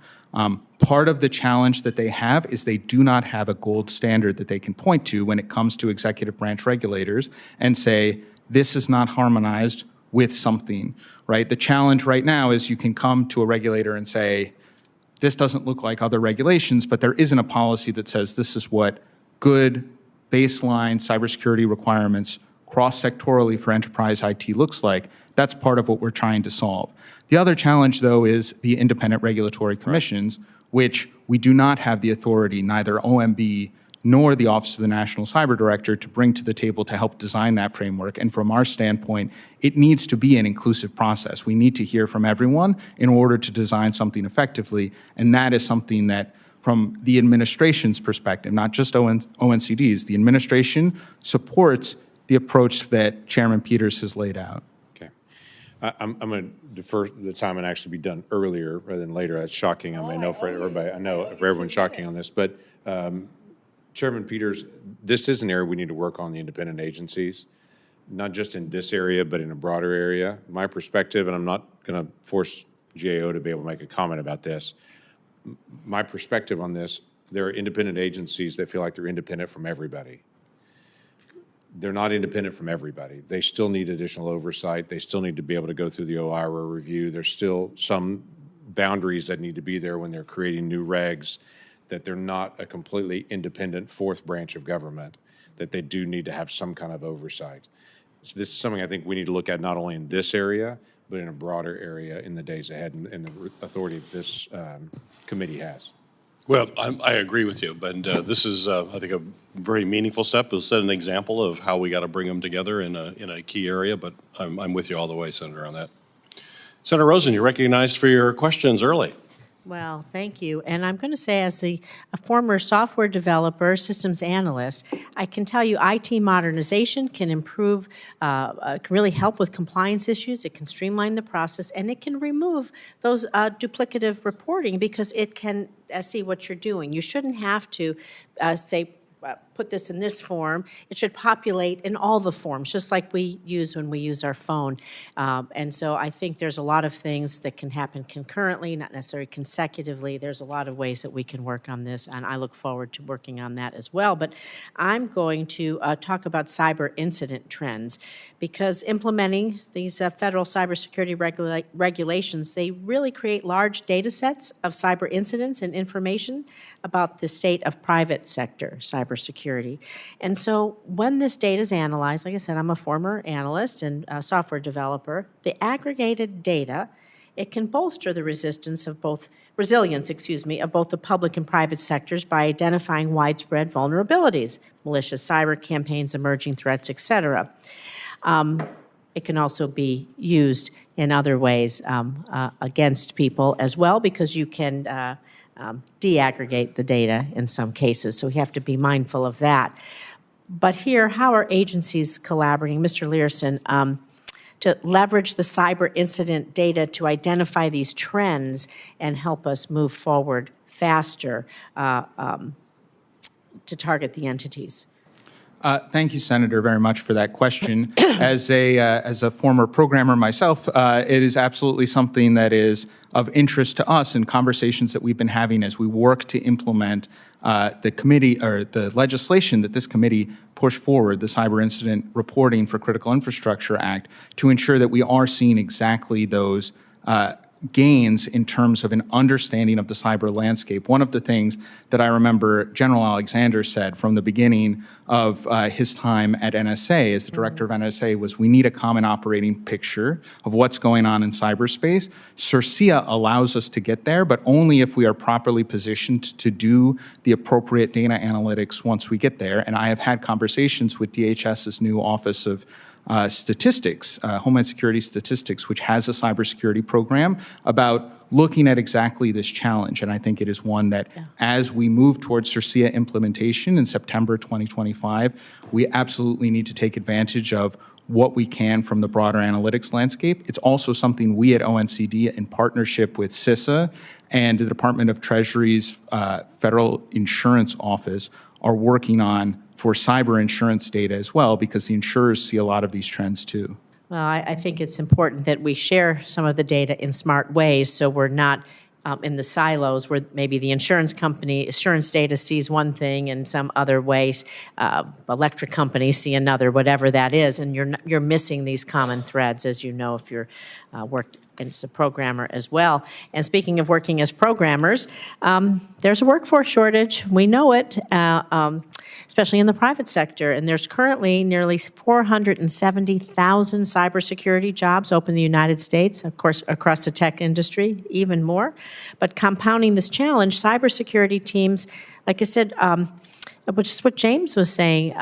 Part of the challenge that they have is they do not have a gold standard that they can point to when it comes to executive branch regulators and say, this is not harmonized with something, right? The challenge right now is you can come to a regulator and say, this doesn't look like other regulations, but there isn't a policy that says this is what good baseline cybersecurity requirements cross-sectorally for enterprise IT looks like. That's part of what we're trying to solve. The other challenge, though, is the independent regulatory commissions, which we do not have the authority, neither OMB nor the Office of the National Cyber Director, to bring to the table to help design that framework. And from our standpoint, it needs to be an inclusive process. We need to hear from everyone in order to design something effectively. And that is something that, from the administration's perspective, not just ONCD's, the administration supports the approach that Chairman Peters has laid out. Okay. I'm going to defer the time and actually be done earlier rather than later. That's shocking. I know for everybody. I know for everyone shocking on this, but Chairman Peters, this is an area we need to work on the independent agencies, not just in this area, but in a broader area. My perspective, and I'm not going to force GAO to be able to make a comment about this, my perspective on this, there are independent agencies that feel like they're independent from everybody. They're not independent from everybody. They still need additional oversight. They still need to be able to go through the OIRA review. There's still some boundaries that need to be there when they're creating new regs, that they're not a completely independent fourth branch of government, that they do need to have some kind of oversight. So this is something I think we need to look at not only in this area, but in a broader area in the days ahead and the authority that this committee has. Well, I agree with you, but this is, I think, a very meaningful step. It'll set an example of how we got to bring them together in a key area, but I'm with you all the way, Senator, on that. Senator Rosen, you're recognized for your questions early. Well, thank you. And I'm going to say, as a former software developer, systems analyst, I can tell you IT modernization can improve, can really help with compliance issues. It can streamline the process, and it can remove those duplicative reporting because it can see what you're doing. You shouldn't have to say, put this in this form. It should populate in all the forms, just like we use when we use our phone. And so I think there's a lot of things that can happen concurrently, not necessarily consecutively. There's a lot of ways that we can work on this, and I look forward to working on that as well. But I'm going to talk about cyber incident trends, because implementing these federal cybersecurity regulations, they really create large data sets of cyber incidents and information about the state of private sector cybersecurity. cybersecurity. And so when this data is analyzed, like I said, I'm a former analyst and software developer, the aggregated data, it can bolster the resilience of both the public and private sectors by identifying widespread vulnerabilities, malicious cyber campaigns, emerging threats, et cetera. It can also be used in other ways against people as well, because you can de-aggregate the data in some cases. So we have to be mindful of that. But here, how are agencies collaborating? Mr. Leiserson, to leverage the cyber incident data to identify these trends and help us move forward faster to target the entities. Thank you, Senator, very much for that question. As a former programmer myself, it is absolutely something that is of interest to us in conversations that we've been having as we work to implement the committee or the legislation that this committee pushed forward, the Cyber Incident Reporting for Critical Infrastructure Act, to ensure that we are seeing exactly those gains in terms of an understanding of the cyber landscape. One of the things that I remember General Alexander said from the beginning of his time at NSA as the director of NSA was, we need a common operating picture of what's going on in cyberspace. CERCIA allows us to get there, but only if we are properly positioned to do the appropriate data analytics once we get there. And I have had conversations with DHS's new Office of Statistics, Homeland Security Statistics, which has a cybersecurity program about looking at exactly this challenge. And I think it is one that as we move towards CERCIA implementation in September 2025, we absolutely need to take advantage of what we can from the broader analytics landscape. It's also something we at ONCD, in partnership with CISA and the Department of Treasury's Federal Insurance Office, are working on for cyber insurance data as well, because the insurers see a lot of these trends too. Well, I think it's important that we share some of the data in smart ways so we're not in the silos where maybe the insurance data sees one thing and some other ways, electric companies see another, whatever that is, and you're missing these common threads, as you know, if you're worked as a programmer as well. And speaking of working as programmers, there's a workforce shortage. We know it, especially in the private sector. And there's currently nearly 470,000 cybersecurity jobs open in the United States, of course, across the tech industry, even more. But compounding this challenge, cybersecurity teams, like I said, which is what James was saying,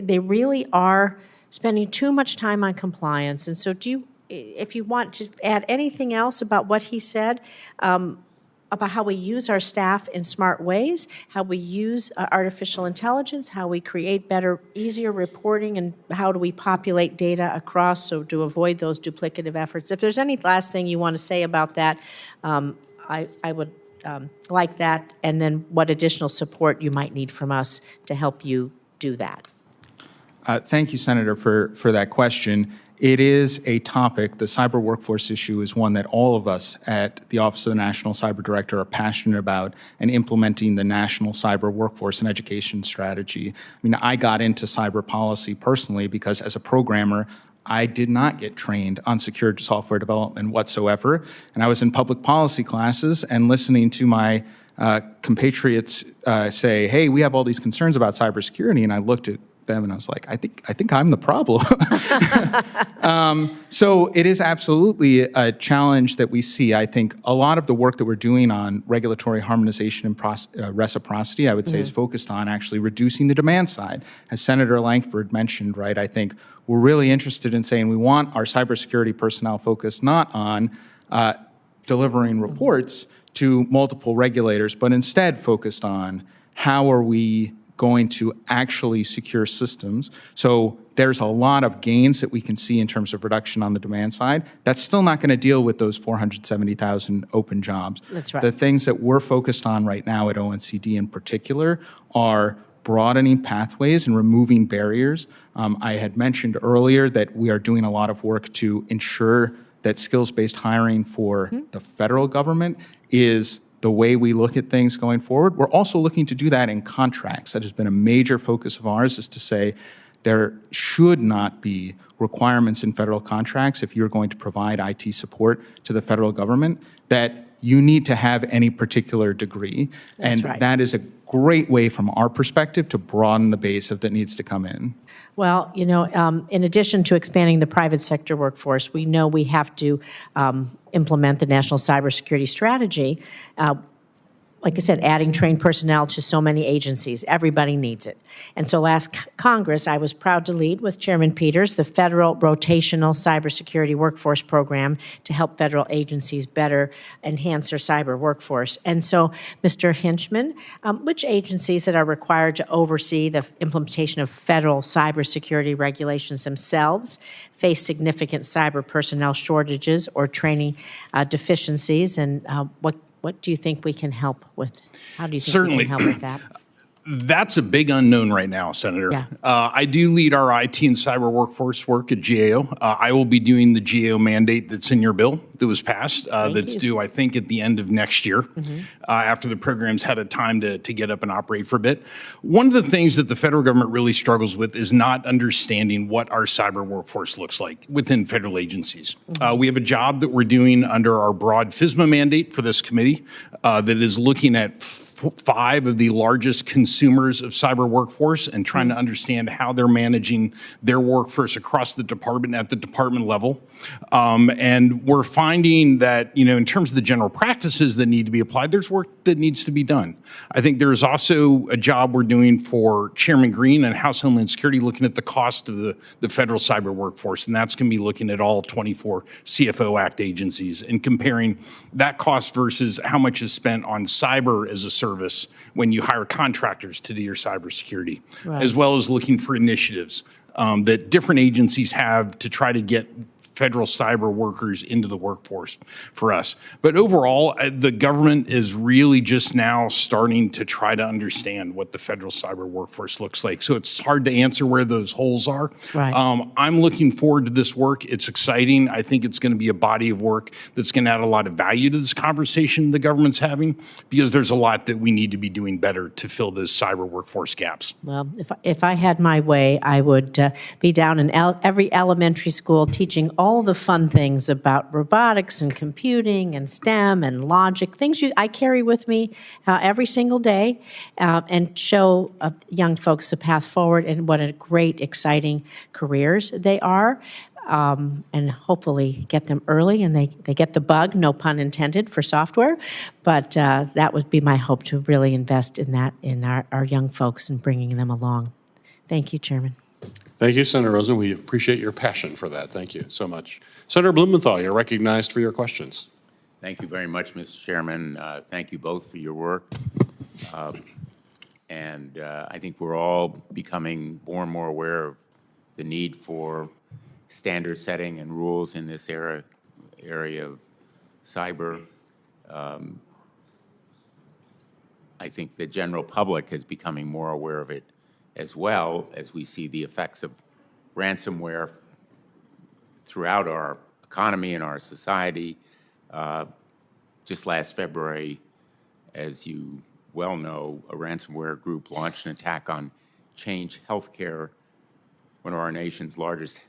they really are spending too much time on compliance. And so if you want to add anything else about what he said, about how we use our staff in smart ways, how we use artificial intelligence, how we create better, easier reporting, and how do we populate data across so to avoid those duplicative efforts. If there's any last thing you want to say about that, I would like that, and then what additional support you might need from us to help you do that. Thank you, Senator, for that question. It is a topic, the cyber workforce issue is one that all of us at the Office of the National Cyber Director are passionate about, and implementing the National Cyber Workforce and Education Strategy. I mean, I got into cyber policy personally because as a programmer, I did not get trained on secure software development whatsoever. And I was in public policy classes and listening to my compatriots say, hey, we have all these concerns about cybersecurity. And I looked at them and I was like, I think I'm the problem. So it is absolutely a challenge that we see. I think a lot of the work that we're doing on regulatory harmonization and reciprocity, I would say, is focused on actually reducing the demand side. As Senator Lankford mentioned, right, I think we're really interested in saying we want our cybersecurity personnel focused not on delivering reports to multiple regulators, but instead focused on how are we going to actually secure systems. So there's a lot of gains that we can see in terms of reduction on the demand side. That's still not going to deal with those 470,000 open jobs. That's right. The things that we're focused on right now at ONCD in particular are broadening pathways and removing barriers. I had mentioned earlier that we are doing a lot of work to ensure that skills-based hiring for the federal government is the way we look at things going forward. We're also looking to do that in contracts. That has been a major focus of ours, is to say there should not be requirements in federal contracts if you're going to provide IT support to the federal government that you need to have any particular degree. That's and right. that is a great way from our perspective to broaden the base of that needs to come in. Well, in addition to expanding the private sector workforce, we know we have to implement the National Cybersecurity Strategy. Like I said, adding trained personnel to so many agencies. Everybody needs it. And so last Congress, I was proud to lead with Chairman Peters the Federal Rotational Cybersecurity Workforce Program to help federal agencies better enhance their cyber workforce. And so, Mr. Hinchman, which agencies that are required to oversee the implementation of federal cybersecurity regulations themselves face significant cyber personnel shortages or training deficiencies, and what do you think we can help with? How do you think we can help with that? That's a big unknown right now, Senator. Yeah. I do lead our IT and cyber workforce work at GAO. I will be doing the GAO mandate that's in your bill that was passed, that's due, I think, at the end of next year, after the program's had a time to get up and operate for a bit. One of the things that the federal government really struggles with is not understanding what our cyber workforce looks like within federal agencies. We have a job that we're doing under our broad FISMA mandate for this committee that is looking at 5 of the largest consumers of cyber workforce and trying to understand how they're managing their workforce across the department at the department level. And we're finding that, in terms of the general practices that need to be applied, there's work that needs to be done. I think there's also a job we're doing for Chairman Green and House Homeland Security looking at the cost of the federal cyber workforce, and that's going to be looking at all 24 CFO Act agencies and comparing that cost versus how much is spent on cyber as a service when you hire contractors to do your cybersecurity, as well as looking for initiatives that different agencies have to try to get federal cyber workers into the workforce for us. But overall, the government is really just now starting to try to understand what the federal cyber workforce looks like. So it's hard to answer where those holes are. Right. I'm looking forward to this work. It's exciting. I think it's going to be a body of work that's going to add a lot of value to this conversation the government's having, because there's a lot that we need to be doing better to fill those cyber workforce gaps. Well, if I had my way, I would be down in every elementary school teaching all the fun things about robotics and computing and STEM and logic, things I carry with me every single day, and show young folks a path forward and what a great, exciting careers they are. And hopefully get them early and they get the bug, no pun intended, for software. But that would be my hope, to really invest in that, in our young folks and bringing them along. Thank you, Chairman. Thank you, Senator Rosen. We appreciate your passion for that. Thank you so much. Senator Blumenthal, you're recognized for your questions. Thank you very much, Mr. Chairman. Thank you both for your work. And I think we're all becoming more and more aware of the need for standard setting and rules in this area of cyber. I think the general public is becoming more aware of it as well, as we see the effects of ransomware throughout our economy and our society. Just last February, as you well know, a ransomware group launched an attack on Change Healthcare, one of our nation's largest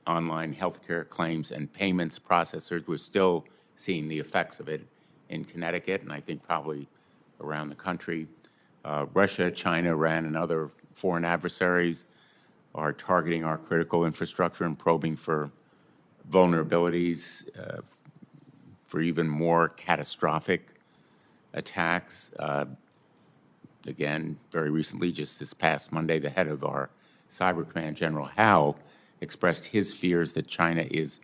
online healthcare claims and payments processors. We're still seeing the effects of it in Connecticut, and I think probably around the country. Russia, China, Iran, and other foreign adversaries are targeting our critical infrastructure and probing for vulnerabilities for even more catastrophic attacks. Again, very recently, just this past Monday, the head of our Cyber Command, General Howe, expressed his fears that China is,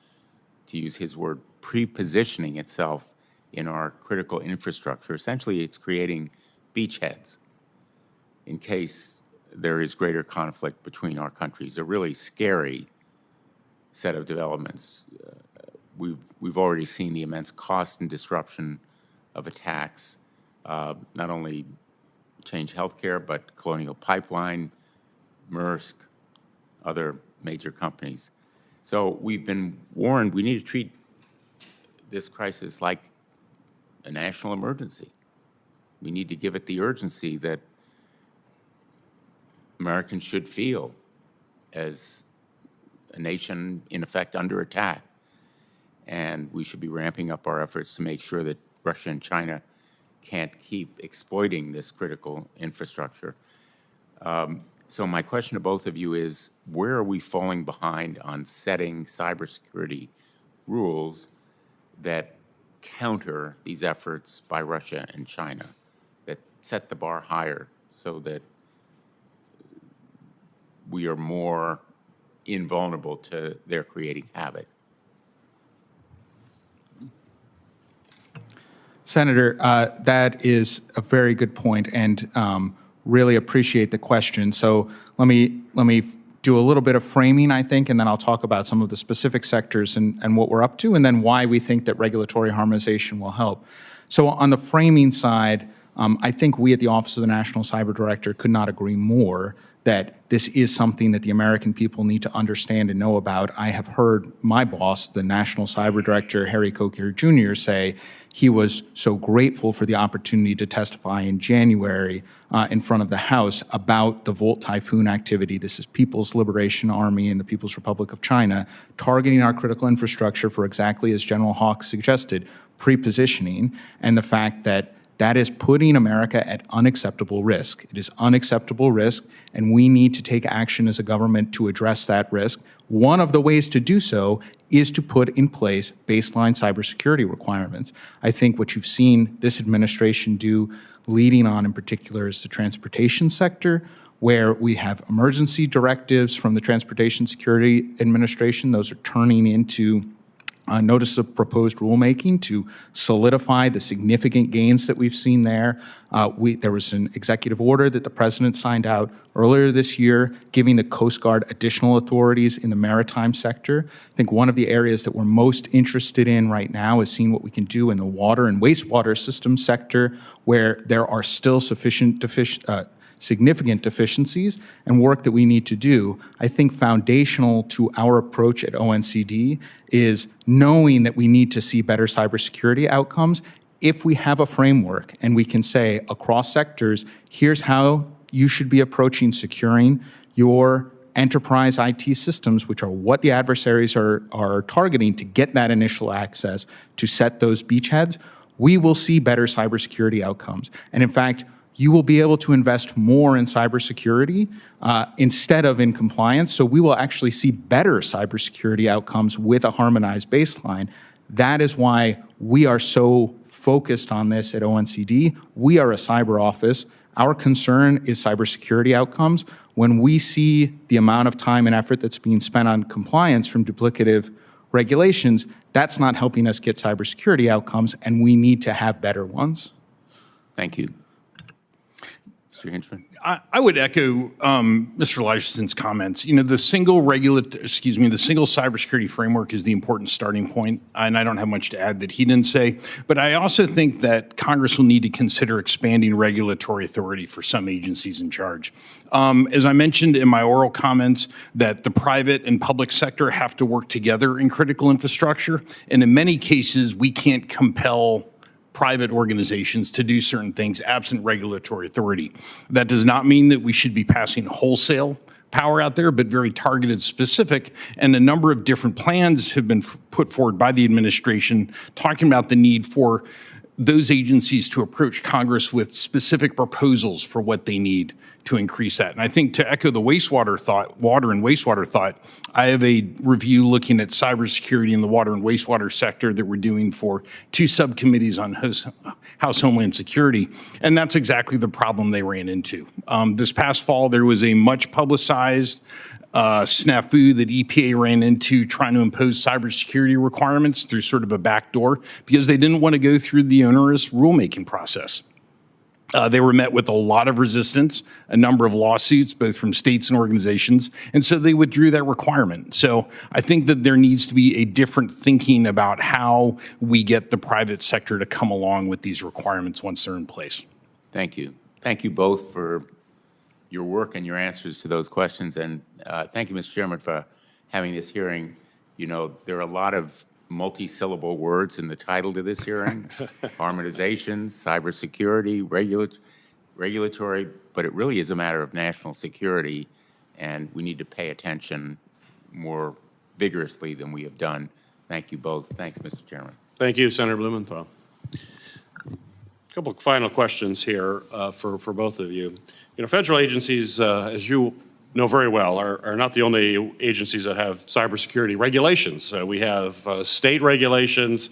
to use his word, pre-positioning itself in our critical infrastructure. Essentially, it's creating beachheads in case there is greater conflict between our countries. A really scary set of developments. We've already seen the immense cost and disruption of attacks, not only Change Healthcare, but Colonial Pipeline, Maersk, other major companies. So we've been warned we need to treat this crisis like a national emergency. We need to give it the urgency that Americans should feel as a nation, in effect, under attack. And we should be ramping up our efforts to make sure that Russia and China can't keep exploiting this critical infrastructure. So my question to both of you is, where are we falling behind on setting cybersecurity rules that counter these efforts by Russia and China, that set the bar higher so that we are more invulnerable to their creating havoc? Senator, that is a very good point, and really appreciate the question. So let me do a little bit of framing, I think, and then I'll talk about some of the specific sectors and what we're up to, and then why we think that regulatory harmonization will help. So on the framing side, I think we at the Office of the National Cyber Director could not agree more that this is something that the American people need to understand and know about. I have heard my boss, the National Cyber Director, Harry Coker Jr., say he was so grateful for the opportunity to testify in January in front of the House about the Volt Typhoon activity. This is People's Liberation Army and the People's Republic of China targeting our critical infrastructure for exactly as General Hawks suggested, pre-positioning, and the fact that that is putting America at unacceptable risk. It is unacceptable risk, and we need to take action as a government to address that risk. One of the ways to do so is to put in place baseline cybersecurity requirements. I think what you've seen this administration do, leading on in particular, is the transportation sector, where we have emergency directives from the Transportation Security Administration. Those are turning into notice of proposed rulemaking to solidify the significant gains that we've seen there. There was an executive order that the president signed out earlier this year, giving the Coast Guard additional authorities in the maritime sector. I think one of the areas that we're most interested in right now is seeing what we can do in the water and wastewater system sector, where there are still significant deficiencies and work that we need to do. I think foundational to our approach at ONCD is knowing that we need to see better cybersecurity outcomes. If we have a framework and we can say across sectors, here's how you should be approaching securing your enterprise IT systems, which are what the adversaries are targeting to get that initial access to set those beachheads, we will see better cybersecurity outcomes. And in fact, you will be able to invest more in cybersecurity instead of in compliance. So we will actually see better cybersecurity outcomes with a harmonized baseline. That is why we are so focused on this at ONCD. We are a cyber office. Our concern is cybersecurity outcomes. When we see the amount of time and effort that's being spent on compliance from duplicative regulations, that's not helping us get cybersecurity outcomes, and we need to have better ones. Thank you. Mr. Hinchman. I would echo Mr. Leiserson's comments. You know, the single cybersecurity framework is the important starting point, and I don't have much to add that he didn't say. But I also think that Congress will need to consider expanding regulatory authority for some agencies in charge. As I mentioned in my oral comments, that the private and public sector have to work together in critical infrastructure, and in many cases, we can't compel private organizations to do certain things absent regulatory authority. That does not mean that we should be passing wholesale power out there, but very targeted, specific, and a number of different plans have been put forward by the administration talking about the need for those agencies to approach Congress with specific proposals for what they need to increase that. And I think, to echo the water and wastewater thought, I have a review looking at cybersecurity in the water and wastewater sector that we're doing for 2 subcommittees on House Homeland Security, and that's exactly the problem they ran into. This past fall, there was a much publicized snafu that EPA ran into trying to impose cybersecurity requirements through sort of a back door because they didn't want to go through the onerous rulemaking process. They were met with a lot of resistance, a number of lawsuits, both from states and organizations, and so they withdrew that requirement. So I think that there needs to be a different thinking about how we get the private sector to come along with these requirements once they're in place. Thank you. Thank you both for your work and your answers to those questions, and thank you, Mr. Chairman, for having this hearing. You know, there are a lot of multi-syllable words in the title to this hearing: harmonization, cybersecurity, regulatory, but it really is a matter of national security, and we need to pay attention more vigorously than we have done. Thank you both. Thanks, Mr. Chairman. Thank you, Senator Blumenthal. A couple of final questions here for both of you. You know, federal agencies, as you know very well, are not the only agencies that have cybersecurity regulations. We have state regulations,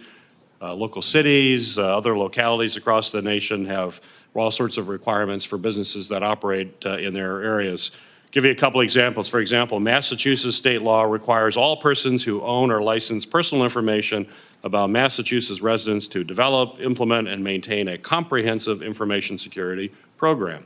local cities, other localities across the nation have all sorts of requirements for businesses that operate in their areas. Give you a couple examples. For example, Massachusetts state law requires all persons who own or license personal information about Massachusetts residents to develop, implement, and maintain a comprehensive information security program.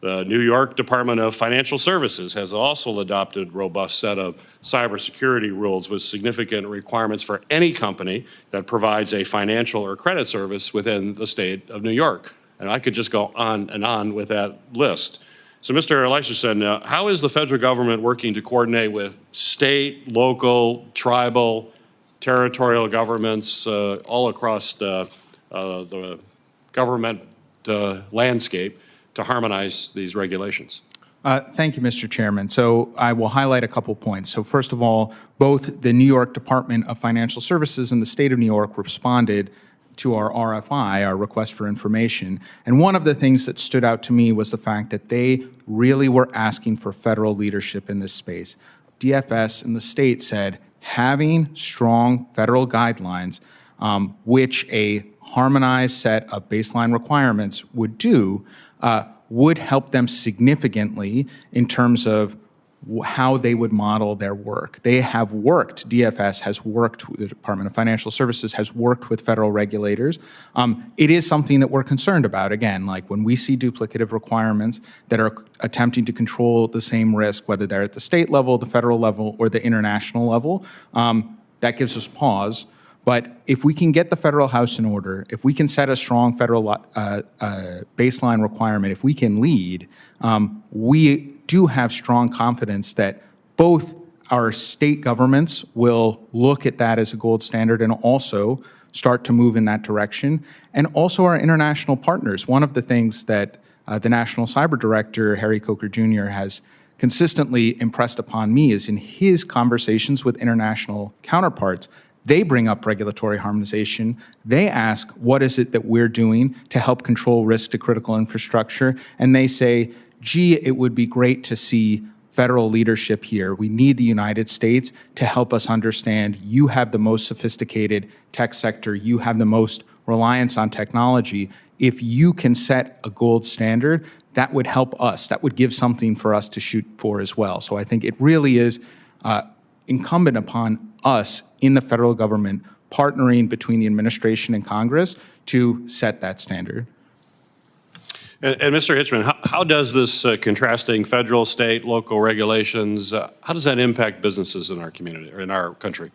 The New York Department of Financial Services has also adopted a robust set of cybersecurity rules with significant requirements for any company that provides a financial or credit service within the state of New York. And I could just go on and on with that list. So, Mr. Leiserson, how is the federal government working to coordinate with state, local, tribal, territorial governments all across the government landscape to harmonize these regulations? Thank you, Mr. Chairman. So I will highlight a couple points. So first of all, both the New York Department of Financial Services and the state of New York responded to our RFI, our request for information. And one of the things that stood out to me was the fact that they really were asking for federal leadership in this space. DFS and the state said having strong federal guidelines, which a harmonized set of baseline requirements would do, would help them significantly in terms of how they would model their work. They have worked, DFS has worked, the Department of Financial Services has worked with federal regulators. It is something that we're concerned about. Again, like when we see duplicative requirements that are attempting to control the same risk, whether they're at the state level, the federal level, or the international level, that gives us pause. But if we can get the federal house in order, if we can set a strong federal baseline requirement, if we can lead, we do have strong confidence that both our state governments will look at that as a gold standard and also start to move in that direction, and also our international partners. One of the things that the National Cyber Director, Harry Coker Jr., has consistently impressed upon me is in his conversations with international counterparts, they bring up regulatory harmonization. They ask, what is it that we're doing to help control risk to critical infrastructure? And they say, gee, it would be great to see federal leadership here. We need the United States to help us understand you have the most sophisticated tech sector, you have the most reliance on technology. If you can set a gold standard, that would help us. That would give something for us to shoot for as well. So I think it really is incumbent upon us in the federal government partnering between the administration and Congress to set that standard. And Mr. Hinchman, how does this contrasting federal, state, local regulations, how does that impact businesses in our community or in our country?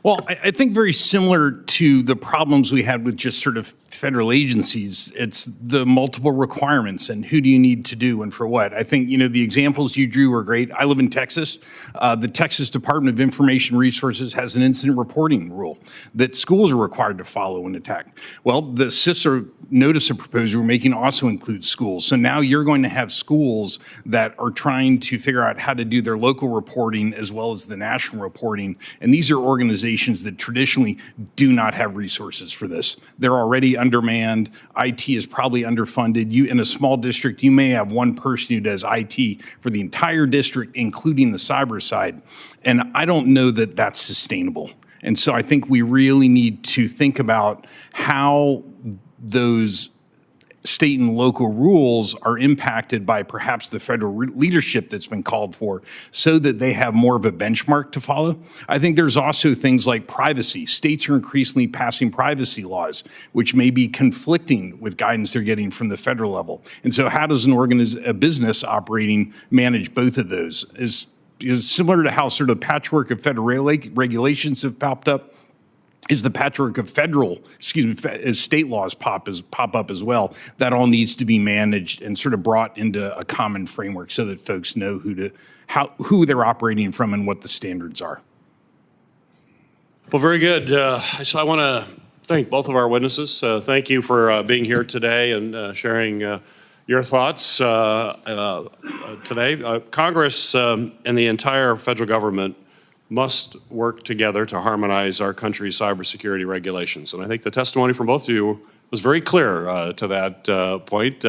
Well, I think very similar to the problems we had with just sort of federal agencies, it's the multiple requirements and who do you need to do and for what. I think, you know, the examples you drew were great. I live in Texas. The Texas Department of Information Resources has an incident reporting rule that schools are required to follow an attack. Well, the CISA notice of proposal we're making also includes schools. So now you're going to have schools that are trying to figure out how to do their local reporting as well as the national reporting. And these are organizations that traditionally do not have resources for this. They're already undermanned. IT is probably underfunded. You, in a small district, you may have one person who does IT for the entire district, including the cyber side. And I don't know that that's sustainable. And so I think we really need to think about how those state and local rules are impacted by perhaps the federal leadership that's been called for so that they have more of a benchmark to follow. I think there's also things like privacy. States are increasingly passing privacy laws, which may be conflicting with guidance they're getting from the federal level. And so how does a business operating manage both of those? Is similar to how sort of patchwork of federal regulations have popped up. Is the patchwork of as state laws pop up as well. That all needs to be managed and sort of brought into a common framework so that folks know who they're operating from and what the standards are. Well, very good. So I want to thank both of our witnesses. Thank you for being here today and sharing your thoughts today. Congress and the entire federal government must work together to harmonize our country's cybersecurity regulations. And I think the testimony from both of you was very clear to that point.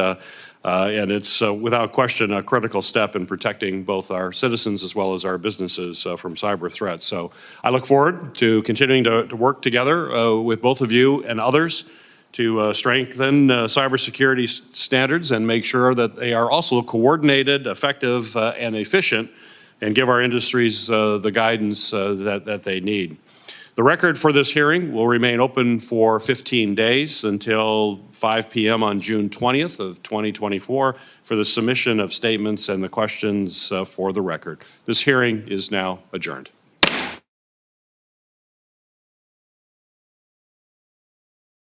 And it's without question a critical step in protecting both our citizens as well as our businesses from cyber threats. So I look forward to continuing to work together with both of you and others to strengthen cybersecurity standards and make sure that they are also coordinated, effective, and efficient, and give our industries the guidance that they need. The record for this hearing will remain open for 15 days until 5 p.m. on June 20th of 2024 for the submission of statements and the questions for the record. This hearing is now adjourned.